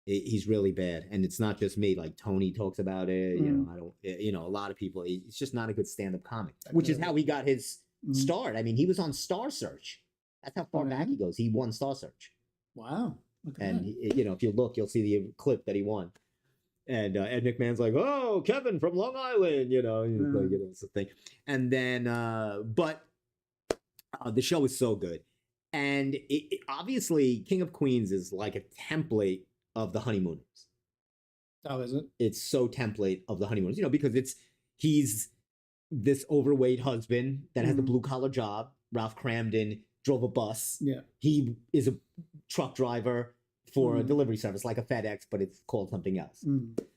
He's really bad. And it's not just me. Like Tony talks about it. A lot of people. It's just not a good stand-up comic, which is how he got his start. I mean, he was on Star Search. That's how far back he goes. He won Star Search. Wow. And if you look, you'll see the clip that he won. And Ed McMahon's like, "Oh, Kevin from Long Island," it's a thing. And then, but the show is so good, and obviously, King of Queens is like a template of the Honeymooners. Oh, is it? It's so template of the Honeymooners, because he's this overweight husband that has a blue collar job. Ralph Cramden drove a bus. Yeah, he is a truck driver for a delivery service like a FedEx, but it's called something else.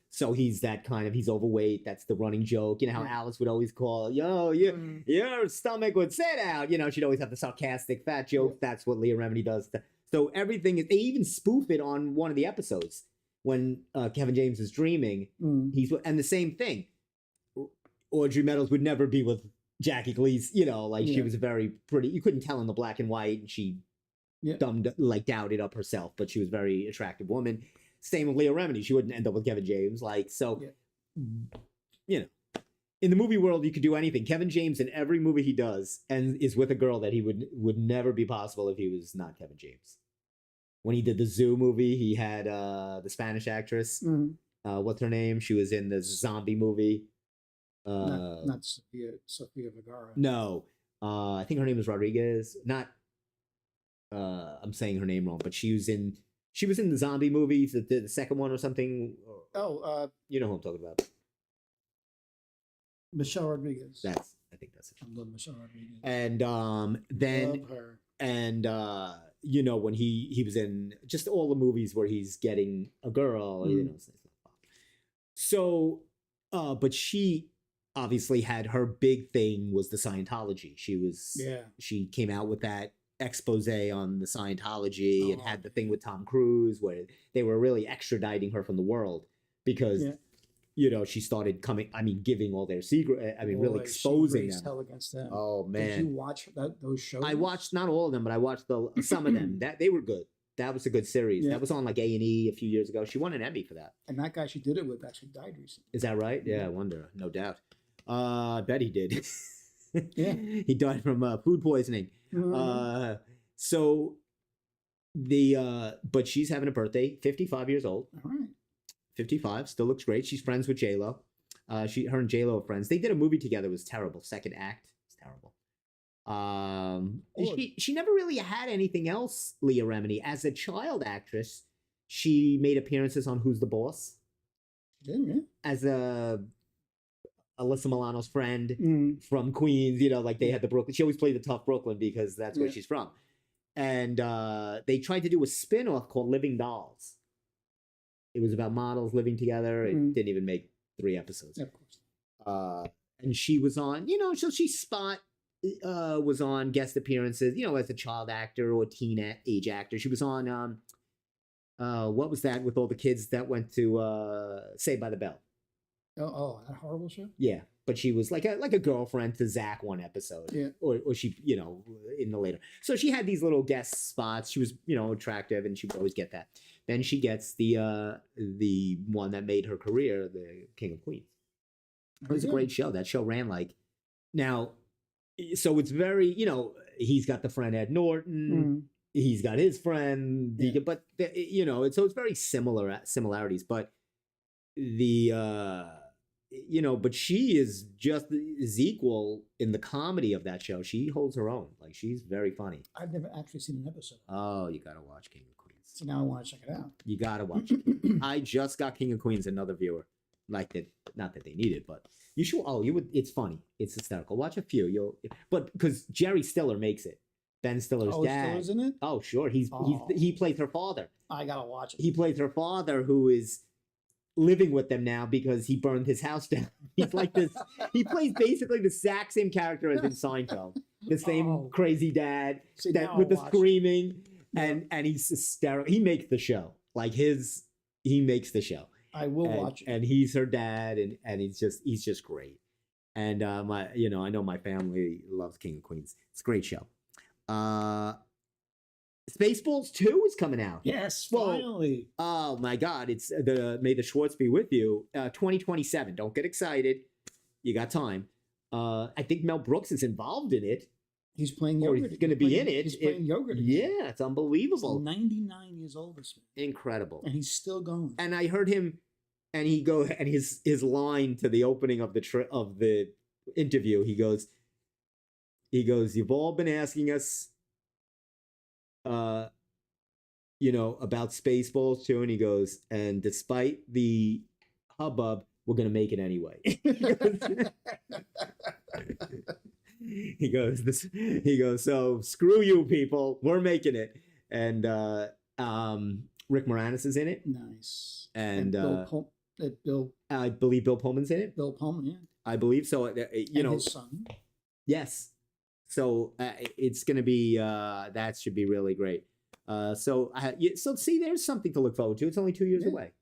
So he's that kind of, he's overweight. That's the running joke. You know how Alice would always call, your stomach would sit out. She'd always have the sarcastic fat joke. That's what Leah Remini does. So everything is, they even spoof it on one of the episodes when Kevin James is dreaming. And the same thing. Audrey Meadows would never be with Jackie Gleason, she was very pretty. You couldn't tell in the black and white, and she doubted up herself, but she was a very attractive woman. Same with Leah Remini. She wouldn't end up with Kevin James. In the movie world, you could do anything. Kevin James, in every movie he does, and is with a girl that he would never be possible if he was not Kevin James. When he did the Zoo movie, he had the Spanish actress. What's her name? She was in the zombie movie. Not Sofia Vergara. No. I think her name is Rodriguez. Not I'm saying her name wrong, but she was in the zombie movies, the second one or something. You know who I'm talking about. Michelle Rodriguez. I think that's it. I love Michelle Rodriguez. And then love her. And when he was in just all the movies where he's getting a girl, So but she obviously had her big thing was the Scientology. She came out with that expose on the Scientology and had the thing with Tom Cruise where they were really extraditing her from the world because she started giving all their secret. Really exposing them. Hell against them. Oh man! Did you watch those shows? I watched not all of them, but I watched some of them. That they were good. That was a good series. That was on like A&E a few years ago. She won an Emmy for that. And that guy she did it with actually died recently. Is that right? Yeah, I wonder. No doubt. I bet he did. Yeah, he died from food poisoning. But she's having a birthday, 55 years old. All right. 55, still looks great. She's friends with J-Lo. Her and J-Lo are friends. They did a movie together. It was terrible. Second Act. It's terrible. She never really had anything else, Leah Remini. As a child actress, she made appearances on Who's the Boss? Yeah. As Alyssa Milano's friend from Queens, they had the Brooklyn. She always played the tough Brooklyn because that's where she's from. And they tried to do a spin-off called Living Dolls. It was about models living together. It didn't even make 3 episodes. Of course. And she was on, so she was on guest appearances, as a child actor or teenage actor. She was on, what was that with all the kids that went to Saved by the Bell? Oh, that horrible show? Yeah, but she was like a girlfriend to Zach one episode. Yeah. Or she, in the later. So she had these little guest spots. She was, attractive and she would always get that. Then she gets the one that made her career, the King of Queens. It was a great show. That show ran now, so it's very, he's got the friend Ed Norton. He's got his friend, but it's very similarities, but but she is equal in the comedy of that show. She holds her own. Like she's very funny. I've never actually seen an episode. Oh, you gotta watch King of Queens. So now I want to check it out. You gotta watch it. I just got King of Queens, another viewer. Like that, not that they need it, but you should. Oh, you would. It's funny. It's hysterical. Watch a few. But because Jerry Stiller makes it. Ben Stiller's dad. Stiller's in it? Oh, sure. He plays her father. I gotta watch it. He plays her father, who is living with them now because he burned his house down. He's like this. He plays basically the exact same character as in Seinfeld. The same crazy dad with the screaming, and he's hysterical. He makes the show. Like he makes the show. I will watch it. And he's her dad, and he's just great. And I know my family loves King of Queens. It's a great show. Spaceballs 2 is coming out. Yes, finally. Oh my God! It's the May the Schwartz be with you. 2027. Don't get excited. You got time. I think Mel Brooks is involved in it. He's playing yogurt. He's going to be in it. He's playing yogurt. Yeah, it's unbelievable. He's 99 years old this man. Incredible. And he's still going. And I heard him, and his line to the opening of the interview. He goes, "You've all been asking us, about Spaceballs too," and he goes, "And despite the hubbub, we're going to make it anyway." He goes, "So screw you people, we're making it." And Rick Moranis is in it. Nice. And Bill, I believe Bill Pullman's in it. Bill Pullman, yeah. I believe so. And his son. Yes. So it's going to be that should be really great. So see, there's something to look forward to. It's only 2 years away.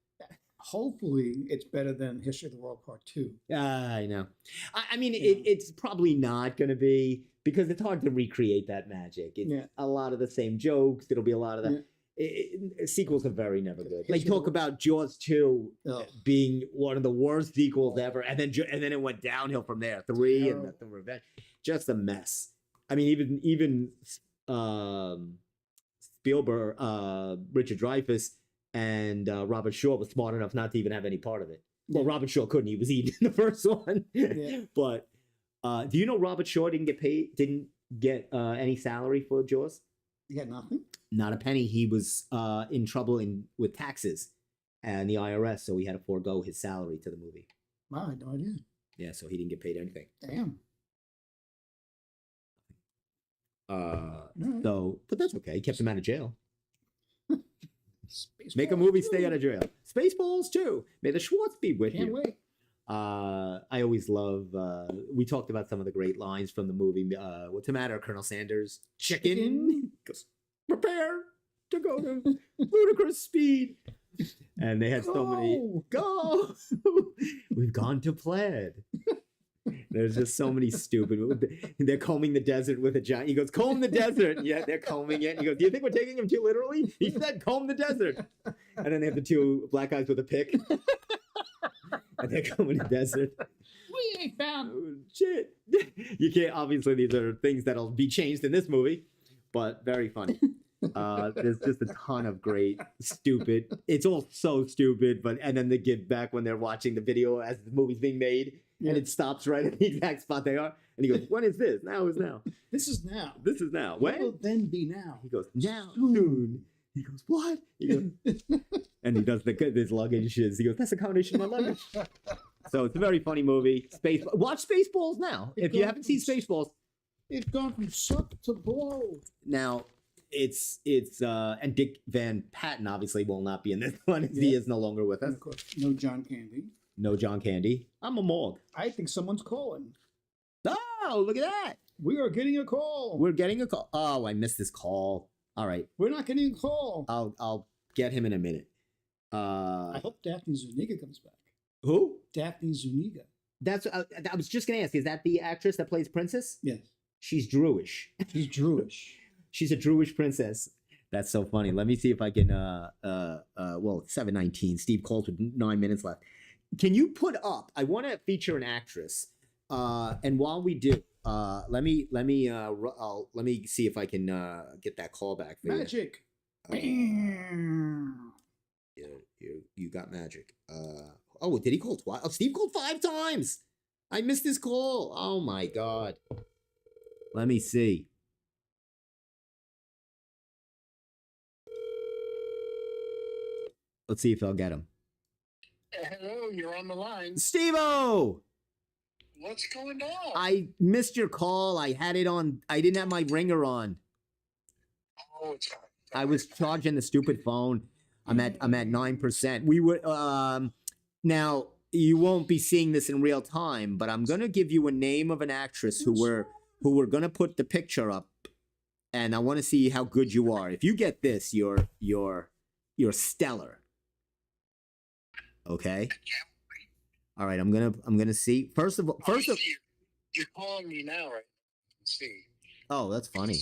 Hopefully, it's better than History of the World Part 2. I know. I mean, it's probably not going to be, because it's hard to recreate that magic. It's a lot of the same jokes. It'll be a lot of that. Sequels are never good. Like, talk about Jaws 2 being one of the worst sequels ever, and then it went downhill from there. 3 and the Revenge, just a mess. I mean, even Spielberg, Richard Dreyfuss, and Robert Shaw was smart enough not to even have any part of it. Well, Robert Shaw couldn't. He was eating in the first one. But do you know Robert Shaw didn't get any salary for Jaws? He got nothing? Not a penny. He was in trouble with taxes and the IRS, so he had to forego his salary to the movie. Wow, I had no idea. Yeah, so he didn't get paid anything. Damn. So, but that's okay. He kept him out of jail. Make a movie, stay out of jail. Spaceballs 2. May the Schwartz be with you. Can't wait. I always love. We talked about some of the great lines from the movie. What's the matter, Colonel Sanders? Chicken. Goes, prepare to go to ludicrous speed. And they had so many. Go. We've gone to Plaid. There's just so many stupid. They're combing the desert with a giant. He goes, comb the desert. Yeah, they're combing it. He goes, do you think we're taking him too literally? He said, comb the desert. And then they have the two black guys with a pick. And they're combing the desert. We ain't found. Oh, shit. You can't, obviously, these are things that'll be changed in this movie, but very funny. There's just a ton of great, stupid. It's all so stupid, and then they give back when they're watching the video as the movie's being made. Yeah. And it stops right at the exact spot they are. And he goes, when is this? Now is now. This is now. This is now. When? What will then be now? He goes, now. Soon. He goes, what? He goes, and he does his luggage. He goes, that's a combination of my luggage. So it's a very funny movie. Watch Spaceballs now. If you haven't seen Spaceballs. It's gone from suck to blow. Now, it's and Dick Van Patten obviously will not be in this one. He is no longer with us. Of course. No John Candy. No John Candy. I'm a morgue. I think someone's calling. Oh, look at that. We are getting a call. We're getting a call. Oh, I missed this call. All right. We're not getting a call. I'll get him in a minute. I hope Daphne Zuniga comes back. Who? Daphne Zuniga. That's. I was just going to ask, is that the actress that plays Princess? Yes. She's Jewish. She's Jewish. She's a Jewish princess. That's so funny. Let me see if I can, well, it's 7:19. Steve calls with 9 minutes left. Can you put up, I want to feature an actress. And while we do, let me see if I can get that call back for Magic. You got magic. Oh, did he call twice? Oh, Steve called 5 times. I missed his call. Oh my God. Let me see. Let's see if I'll get him. Hello, you're on the line. Steve-O! What's going on? I missed your call. I had it on. I didn't have my ringer on. Oh, it's fine. I was charging the stupid phone. I'm at 9%. We were Now, you won't be seeing this in real time, but I'm going to give you a name of an actress who we're going to put the picture up, and I want to see how good you are. If you get this, you're stellar. Okay? All right, I'm going to see. You're calling me now, right? Let's see. Oh, that's funny.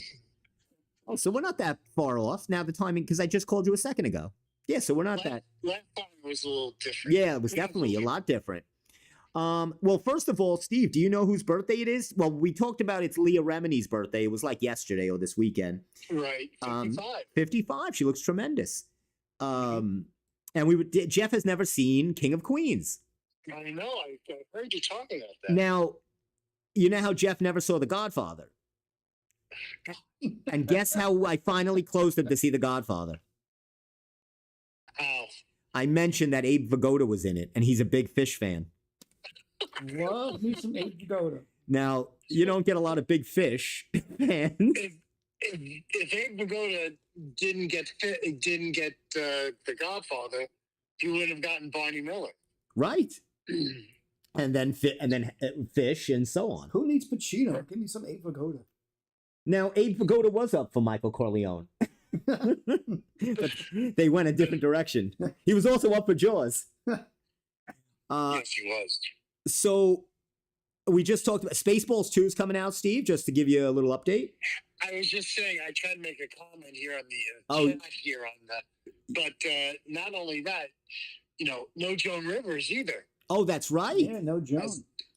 Oh, so we're not that far off. Now the timing, because I just called you a second ago. Yeah, so we're not that. Last time was a little different. Yeah, it was definitely a lot different. Well, first of all, Steve, do you know whose birthday it is? Well, we talked about it's Leah Remini's birthday. It was like yesterday or this weekend. Right, 55. 55. She looks tremendous. And Jeff has never seen King of Queens. I know. I heard you talking about that. Now, you know how Jeff never saw The Godfather? And guess how I finally closed him to see The Godfather? How? I mentioned that Abe Vigoda was in it, and he's a big Fish fan. Love me some Abe Vigoda. Now, you don't get a lot of big Fish fans. If Abe Vigoda didn't get The Godfather, he would have gotten Barney Miller. Right. and then Fish and so on. Who needs Pacino? Give me some Abe Vigoda. Now, Abe Vigoda was up for Michael Corleone. But they went a different direction. He was also up for Jaws. Yes, he was. So we just talked about Spaceballs 2 is coming out, Steve, just to give you a little update. I was just saying, I tried to make a comment here on the chat here on that. But not only that, no Joan Rivers either. Oh, that's right. Yeah, no Joan.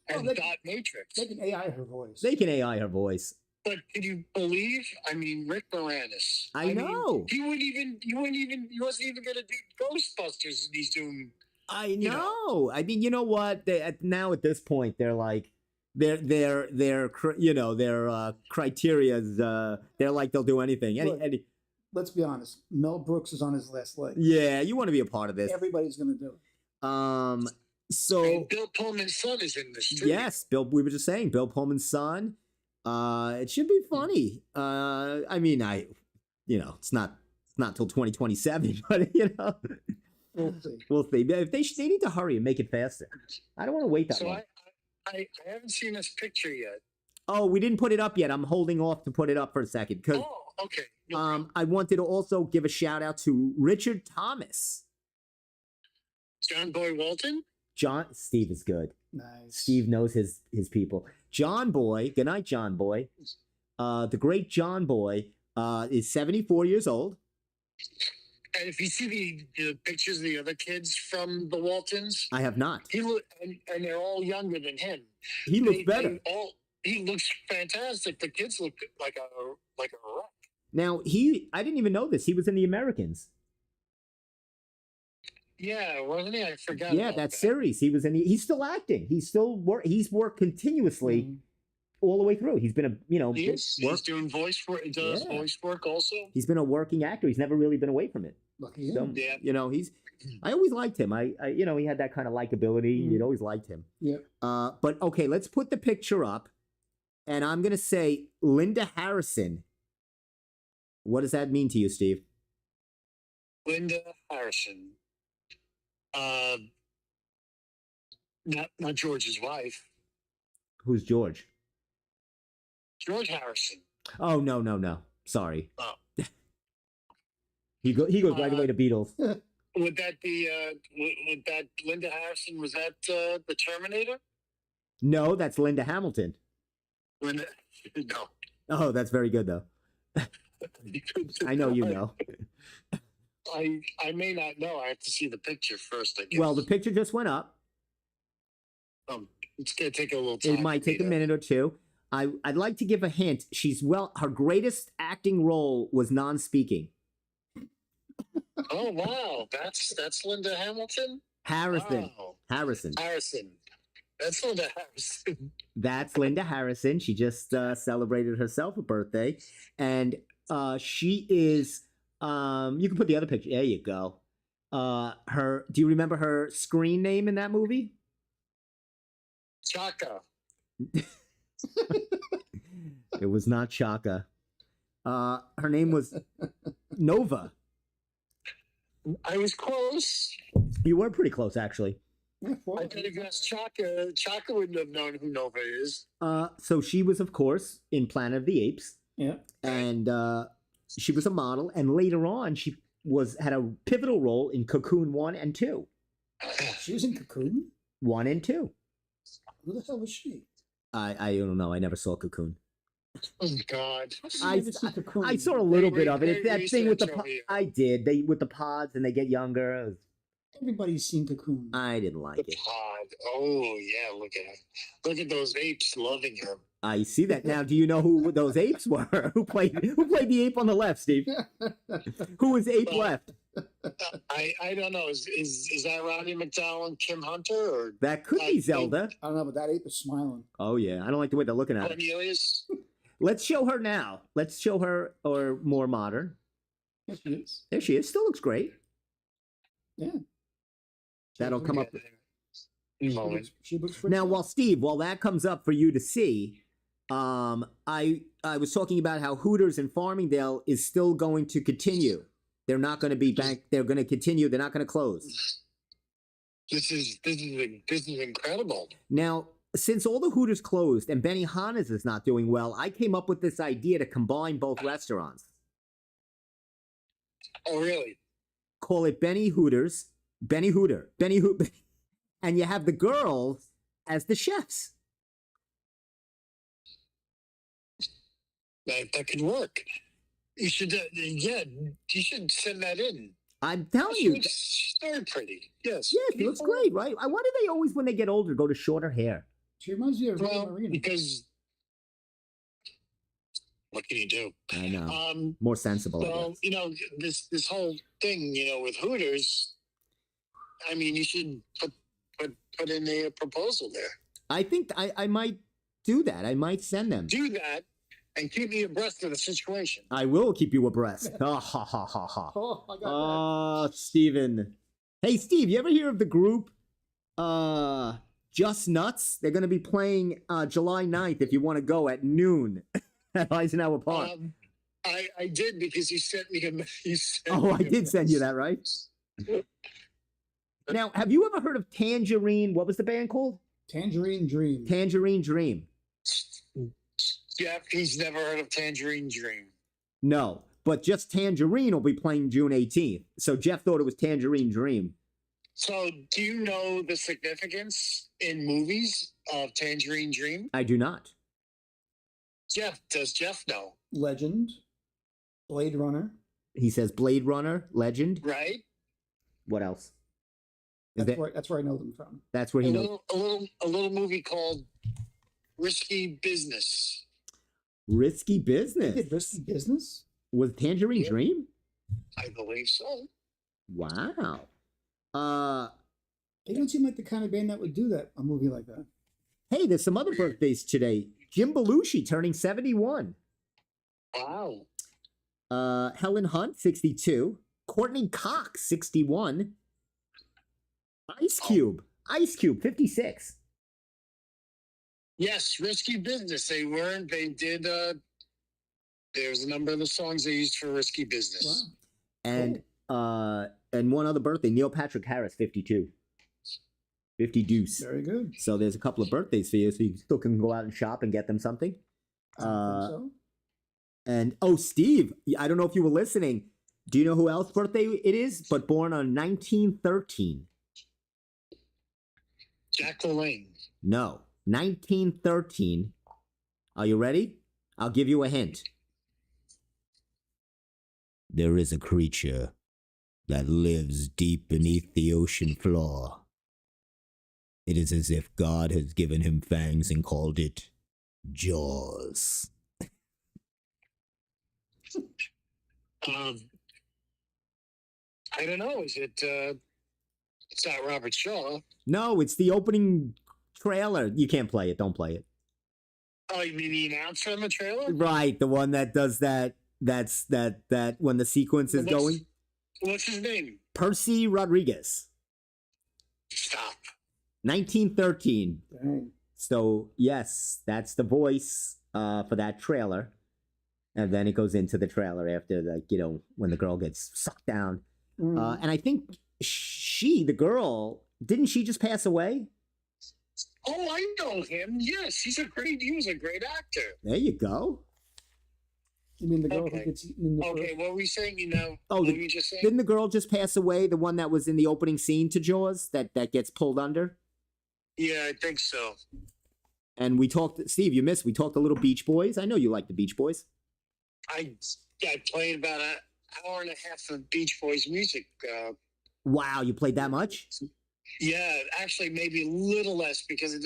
And Dot Matrix. They can AI her voice. They can AI her voice. But can you believe? I mean, Rick Moranis. I know. He wasn't even going to do Ghostbusters, and he's doing. I know. I mean, you know what? Now at this point, they're like, their criteria. They're like they'll do anything. Let's be honest. Mel Brooks is on his last leg. Yeah, you want to be a part of this. Everybody's going to do it. So Bill Pullman's son is in this too. Yes, Bill. We were just saying Bill Pullman's son. It should be funny. I mean, it's not till 2027, but we'll see. If they need to hurry and make it faster. I don't want to wait that long. I haven't seen this picture yet. Oh, we didn't put it up yet. I'm holding off to put it up for a second because. Oh, okay. I wanted to also give a shout out to Richard Thomas. John Boy Walton. Steve is good. Nice. Steve knows his people. John Boy, good night, John Boy. The great John Boy is 74 years old. And if you see the pictures of the other kids from the Waltons, I have not. And they're all younger than him. He looks better. He looks fantastic. The kids look like a wreck. Now I didn't even know this. He was in The Americans. Yeah, wasn't he? I forgot. Yeah, that series. He was in. He's still acting. He's worked continuously all the way through. He's been he's doing voice work. He does voice work also. He's been a working actor. He's never really been away from it. Lucky him. So, I always liked him. I he had that kind of likability. You'd always liked him. Yeah. But okay, let's put the picture up, and I'm gonna say Linda Harrison. What does that mean to you, Steve? Linda Harrison. Not George's wife. Who's George? George Harrison. Oh no. Sorry. Oh. He goes right away to Beatles. Would that be would that Linda Harrison? Was that the Terminator? No, that's Linda Hamilton. No. Oh, that's very good though. I know you know. I may not know. I have to see the picture first, I guess. Well, the picture just went up. It's going to take a little time. It might take a minute or two. I'd like to give a hint. Her greatest acting role was non-speaking. Oh, wow. That's Linda Hamilton? Harrison. Wow. Harrison. That's Linda Harrison. That's Linda Harrison. She just celebrated herself a birthday. And she is... you can put the other picture. There you go. Do you remember her screen name in that movie? Chaka. It was not Chaka. Her name was Nova. I was close. You were pretty close, actually. Yeah, I could have guessed Chaka. Chaka wouldn't have known who Nova is. So she was, of course, in Planet of the Apes. Yeah. And she was a model, and later on she had a pivotal role in Cocoon 1 and 2. She was in Cocoon? 1 and 2. Who the hell was she? I don't know. I never saw Cocoon. Oh God! I saw a little bit of it. It's that thing with I did. They with the pods and they get younger. Everybody's seen Cocoon. I didn't like it. Pod. Oh yeah, look at him. Look at those apes loving him. I see that now. Do you know who those apes were? Who played the ape on the left, Steve? Who was ape left? I don't know. Is that Roddy McDowell, Kim Hunter, or that could be Zelda? I don't know, but that ape is smiling. Oh yeah, I don't like the way they're looking at Cornelius. Let's show her now. Let's show her, or more modern. There she is. There she is. Still looks great. Yeah. That'll come up. She looks now, while that comes up for you to see, I was talking about how Hooters in Farmingdale is still going to continue. They're not going to be back. They're going to continue. They're not going to close. This is incredible. Now, since all the Hooters closed and Benihana's is not doing well, I came up with this idea to combine both restaurants. Oh, really? Call it Benny Hooter, and you have the girls as the chefs. That could work. You should, you should send that in. I'm telling you. She's very pretty. Yes. Yeah, she looks great, right? Why do they always, when they get older, go to shorter hair? She reminds me of Marina. Because what can you do? I know. More sensible. Well, this whole thing, with Hooters. I mean, you should put in a proposal there. I think I might do that. I might send them. Do that and keep me abreast of the situation. I will keep you abreast. Ha ha ha ha ha. Oh, I got that. Steven. Hey, Steve, you ever hear of the group Just Nuts? They're going to be playing July 9th if you want to go at noon at Eisenhower Park. I did because you sent me a I did send you that, right? Now, have you ever heard of Tangerine? What was the band called? Tangerine Dream. Tangerine Dream. Jeff, he's never heard of Tangerine Dream. No, but just Tangerine will be playing June 18th. So Jeff thought it was Tangerine Dream. So do you know the significance in movies of Tangerine Dream? I do not. Does Jeff know? Legend. Blade Runner. He says Blade Runner, Legend. Right. What else? That's where I know them from. That's where he knows. A little movie called Risky Business. Risky Business? He did Risky Business? Was Tangerine Dream? I believe so. Wow. They don't seem like the kind of band that would do that, a movie like that. Hey, there's some other birthdays today. Jim Belushi turning 71. Wow. Helen Hunt, 62. Courtney Cox, 61. Ice Cube, 56. Yes, Risky Business. They did, there's a number of the songs they used for Risky Business. Wow. And one other birthday, Neil Patrick Harris, 52. 50 deuce. Very good. So there's a couple of birthdays for you, so you still can go out and shop and get them something. I think so. And, Steve, I don't know if you were listening. Do you know who else's birthday it is? But born on 1913. Jack LaLanne. No, 1913. Are you ready? I'll give you a hint. There is a creature that lives deep beneath the ocean floor. It is as if God has given him fangs and called it Jaws. I don't know. Is it? It's not Robert Shaw. No, it's the opening trailer. You can't play it. Don't play it. Oh, you mean the announcer in the trailer? Right, the one that does that. That's that when the sequence is going. What's his name? Percy Rodriguez. Stop. 1913. Dang. So yes, that's the voice for that trailer, and then it goes into the trailer after, when the girl gets sucked down. And I think the girl Didn't she just pass away? Oh, I know him. Yes, he was a great actor. There you go. You mean the girl who gets eaten in the first? What were we saying? What were you just saying? Didn't the girl just pass away? The one that was in the opening scene to Jaws that gets pulled under? Yeah, I think so. And we talked, Steve, you missed, we talked a little Beach Boys. I know you like the Beach Boys. I played about an hour and a half of Beach Boys music. Wow, you played that much? Yeah, actually maybe a little less because I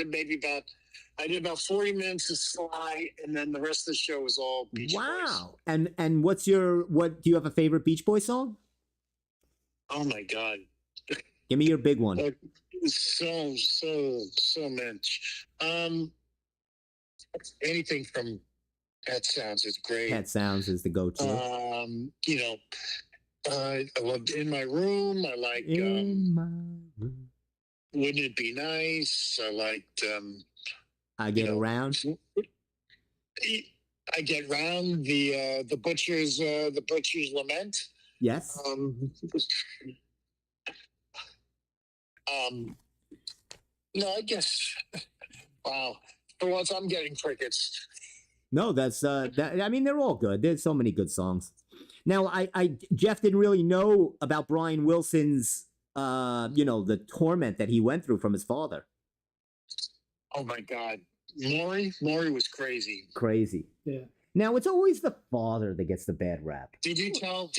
did about 40 minutes of Sly, and then the rest of the show was all Beach Boys. Wow. And what do you have a favorite Beach Boy song? Oh my God. Give me your big one. So much. Anything from Pet Sounds is great. Pet Sounds is the go-to. I loved In My Room. I like In My Room. Wouldn't It Be Nice? I liked I Get Around. I Get Round, the Butcher's Lament. Yes. No, I guess. Wow. For once, I'm getting crickets. No, that's I mean, they're all good. There's so many good songs. Now, Jeff didn't really know about Brian Wilson's, the torment that he went through from his father. Oh my God, Maury was crazy. Crazy. Yeah. Now it's always the father that gets the bad rap. Did you tell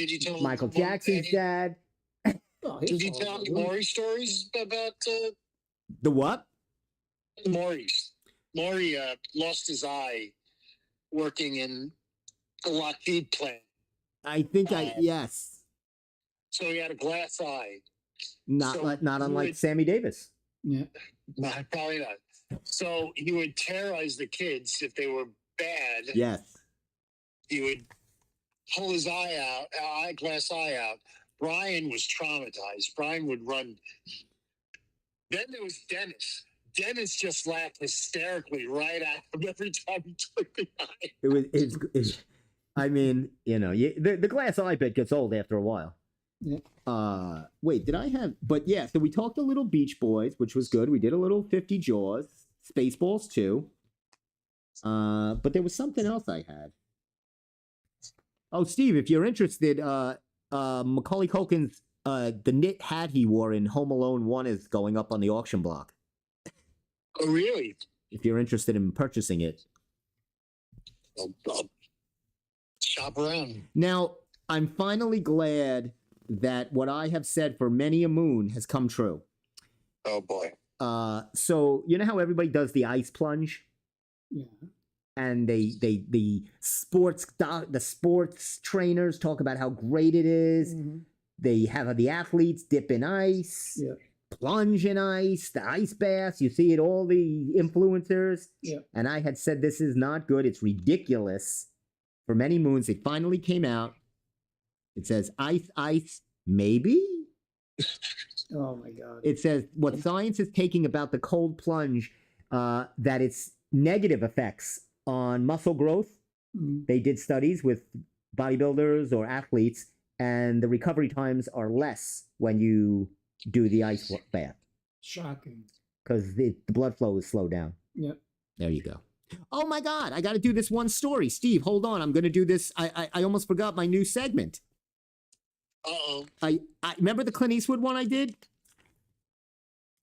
Michael Jackson's dad? Did you tell Maury stories about the what? Maury lost his eye working in the Lockheed plant. I think yes. So he had a glass eye. Not unlike Sammy Davis. Yeah. No, probably not. So he would terrorize the kids if they were bad. Yes. He would pull his eyeglass eye out. Brian was traumatized. Brian would run. Then there was Dennis. Dennis just laughed hysterically right at him every time he took the eye. I mean, the glass eye bit gets old after a while. Yeah. Wait, did I have? But yeah, so we talked a little Beach Boys, which was good. We did a little 50 Jaws, Spaceballs too. But there was something else I had. Oh, Steve, if you're interested, Macaulay Culkin's the knit hat he wore in Home Alone 1 is going up on the auction block. Oh, really? If you're interested in purchasing it. I'll shop around. Now, I'm finally glad that what I have said for many a moon has come true. Oh, boy. So, you know how everybody does the ice plunge? Yeah. And the sports trainers talk about how great it is. Mm-hmm. They have the athletes dip in ice, plunge in ice, the ice baths. You see it, all the influencers. Yeah. And I had said this is not good. It's ridiculous. For many moons, it finally came out. It says ice, maybe? Oh my God. It says what science is taking about the cold plunge, that it's negative effects on muscle growth. Mm-hmm. They did studies with bodybuilders or athletes, and the recovery times are less when you do the ice bath. Shocking. Because the blood flow is slowed down. Yep. There you go. Oh my God, I got to do this one story. Steve, hold on. I'm going to do this. I almost forgot my new segment. Uh-oh. I remember the Clint Eastwood one I did?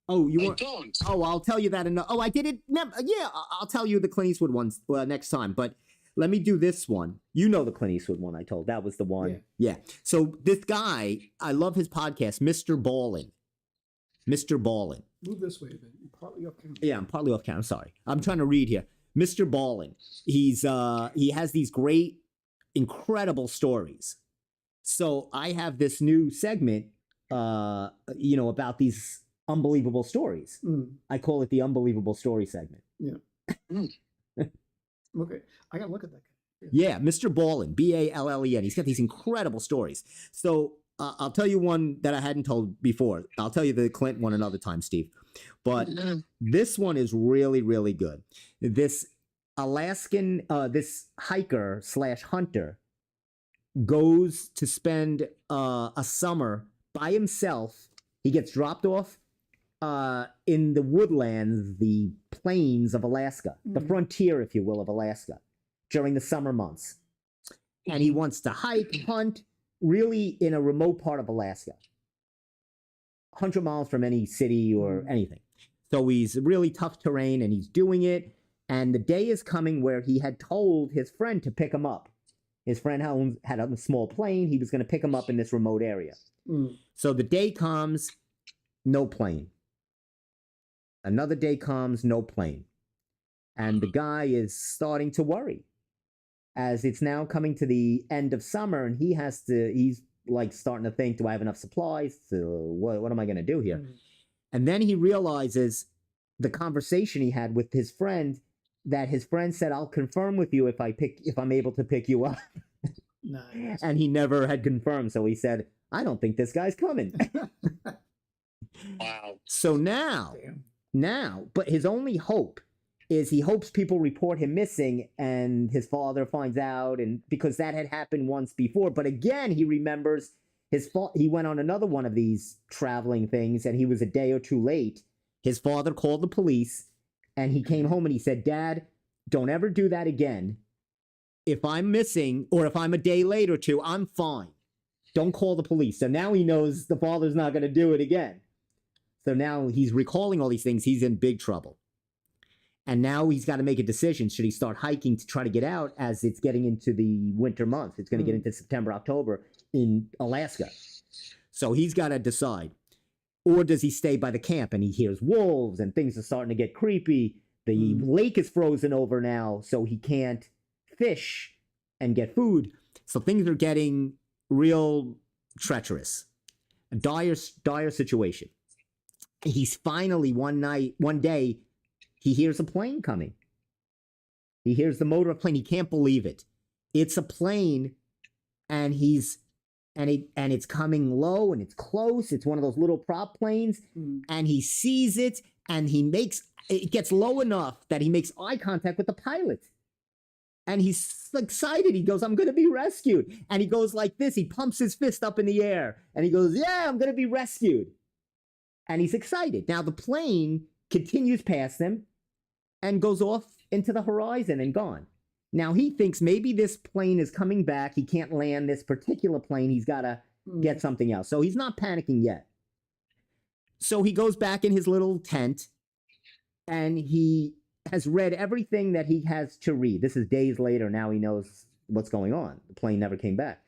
Oh, you weren't? Don't. Oh, I'll tell you that. I did it. Yeah, I'll tell you the Clint Eastwood ones next time. But let me do this one. You know the Clint Eastwood one I told. That was the one. Yeah. So this guy, I love his podcast, Mr. Ballin. Mr. Ballin. Move this way a bit. You're partly off camera. Yeah, I'm partly off camera. I'm sorry. I'm trying to read here. Mr. Ballin. He has these great, incredible stories. So I have this new segment, about these unbelievable stories. Mm. I call it the unbelievable story segment. Yeah. Okay, I gotta look at that guy. Yeah, Mr. Ballin, Ballen. He's got these incredible stories. So I'll tell you one that I hadn't told before. I'll tell you the Clint one another time, Steve. But this one is really, really good. This Alaskan, this hiker / hunter goes to spend a summer by himself. He gets dropped off in the woodlands, the plains of Alaska, the frontier, if you will, of Alaska during the summer months. And he wants to hike, hunt, really in a remote part of Alaska, 100 miles from any city or anything. So he's really tough terrain and he's doing it. And the day is coming where he had told his friend to pick him up. His friend had a small plane. He was going to pick him up in this remote area. So the day comes, no plane. Another day comes, no plane. And the guy is starting to worry as it's now coming to the end of summer and he's like starting to think, do I have enough supplies? What am I going to do here? And then he realizes the conversation he had with his friend, that his friend said, I'll confirm with you if I'm able to pick you up. Nice. And he never had confirmed. So he said, I don't think this guy's coming. Wow. So but his only hope is he hopes people report him missing and his father finds out, and because that had happened once before. But again, he remembers he went on another one of these traveling things and he was a day or two late. His father called the police and he came home and he said, Dad, don't ever do that again. If I'm missing or if I'm a day late or two, I'm fine. Don't call the police. So now he knows the father's not going to do it again. So now he's recalling all these things. He's in big trouble. And now he's got to make a decision. Should he start hiking to try to get out as it's getting into the winter months? It's going to get into September, October in Alaska. So he's got to decide. Or does he stay by the camp and he hears wolves and things are starting to get creepy? The lake is frozen over now, so he can't fish and get food. So things are getting real treacherous. A dire situation. He's finally one day, he hears a plane coming. He hears the motor of a plane. He can't believe it. It's a plane, and it's coming low and it's close. It's one of those little prop planes, and he sees it, and it gets low enough that he makes eye contact with the pilot. And he's excited. He goes, I'm going to be rescued. And he goes like this. He pumps his fist up in the air, and he goes, yeah, I'm going to be rescued. And he's excited. Now the plane continues past them and goes off into the horizon and gone. Now he thinks maybe this plane is coming back. He can't land this particular plane. He's got to get something else. So he's not panicking yet. So he goes back in his little tent and he has read everything that he has to read. This is days later. Now he knows what's going on. The plane never came back.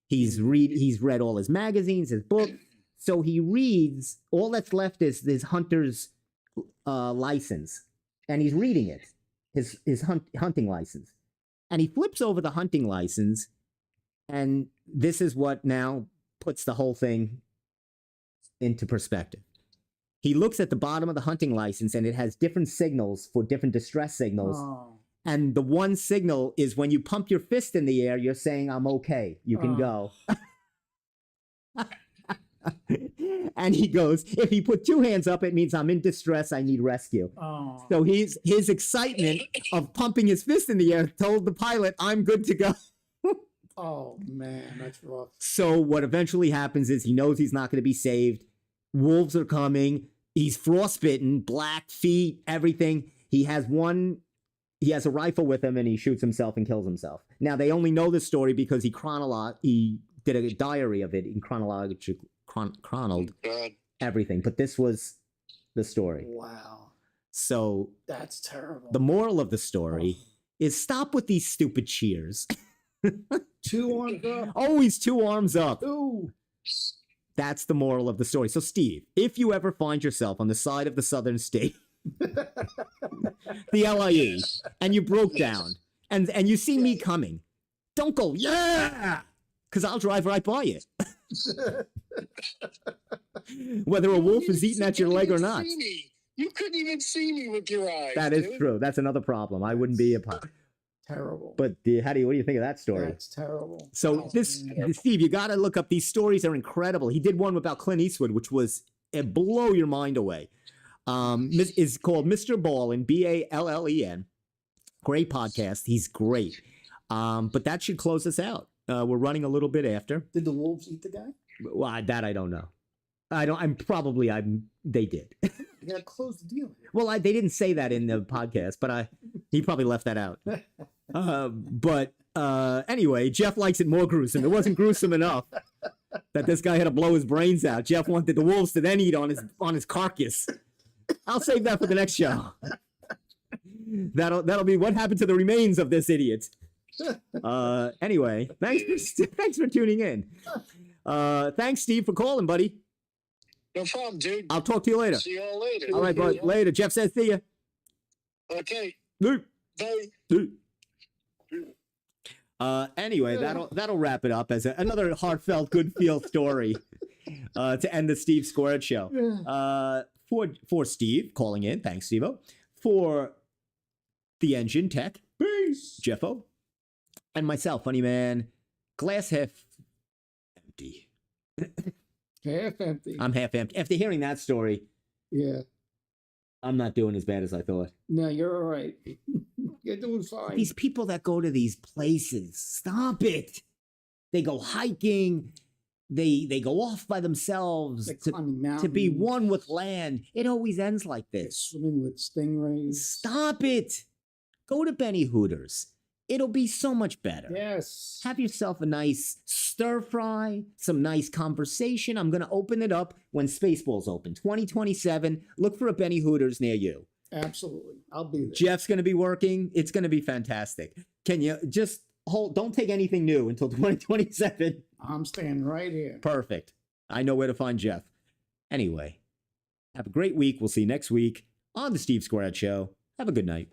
He's read all his magazines, his book. So he reads, all that's left is his hunter's license. And he's reading it, his hunting license. And he flips over the hunting license. And this is what now puts the whole thing into perspective. He looks at the bottom of the hunting license and it has different signals for different distress signals. Oh. And the one signal is when you pump your fist in the air, you're saying, I'm okay, you can go. And he goes, if he put two hands up, it means I'm in distress, I need rescue. Oh. So his excitement of pumping his fist in the air told the pilot, I'm good to go. Oh, man, that's rough. So what eventually happens is he knows he's not going to be saved. Wolves are coming. He's frostbitten, black feet, everything. He has a rifle with him and he shoots himself and kills himself. Now, they only know this story because he did a diary of it in chronologed everything. But this was the story. Wow. So that's terrible. The moral of the story is stop with these stupid cheers. 2 arms up. Always 2 arms up. Ooh. That's the moral of the story. So, Steve, if you ever find yourself on the side of the southern state, the LIE, and you broke down, and you see me coming, don't go, yeah, because I'll drive right by you. Whether a wolf is eating at your leg or not. You couldn't even see me with your eyes. That is true. That's another problem. I wouldn't be a part. Terrible. But what do you think of that story? That's terrible. So Steve, you got to look up these stories. Are incredible. He did one about Clint Eastwood, which was blow your mind away. Is called Mr. Ballin, Ballen. Great podcast. He's great. But that should close us out. We're running a little bit after. Did the wolves eat the guy? Well, that I don't know. They did. You gotta close the deal. Well, they didn't say that in the podcast, but he probably left that out. But anyway, Jeff likes it more gruesome. It wasn't gruesome enough that this guy had to blow his brains out. Jeff wanted the wolves to then eat on his carcass. I'll save that for the next show. That'll be what happened to the remains of this idiot. Anyway, thanks for tuning in. Thanks, Steve, for calling, buddy. No problem, dude. I'll talk to you later. See you all later. All right, bud. Later. Jeff says see ya. Okay. Anyway, that'll wrap it up as another heartfelt, good feel story to end the Steve Squared show. For Steve calling in, thanks, Steve-O. For the engine tech, peace, Jeffo, and myself, Funny Man, glass half empty. Half empty. I'm half empty. After hearing that story, yeah, I'm not doing as bad as I thought. No, you're all right. You're doing fine. These people that go to these places, stop it. They go hiking. They go off by themselves to be one with land. It always ends like this. Swimming with stingrays. Stop it. Go to Benny Hooters. It'll be so much better. Yes. Have yourself a nice stir fry, some nice conversation. I'm going to open it up when Spaceballs open. 2027. Look for a Benny Hooters near you. Absolutely. I'll be there. Jeff's going to be working. It's going to be fantastic. Can you just hold? Don't take anything new until 2027. I'm staying right here. Perfect. I know where to find Jeff. Anyway, have a great week. We'll see you next week on the Steve Squared Show. Have a good night.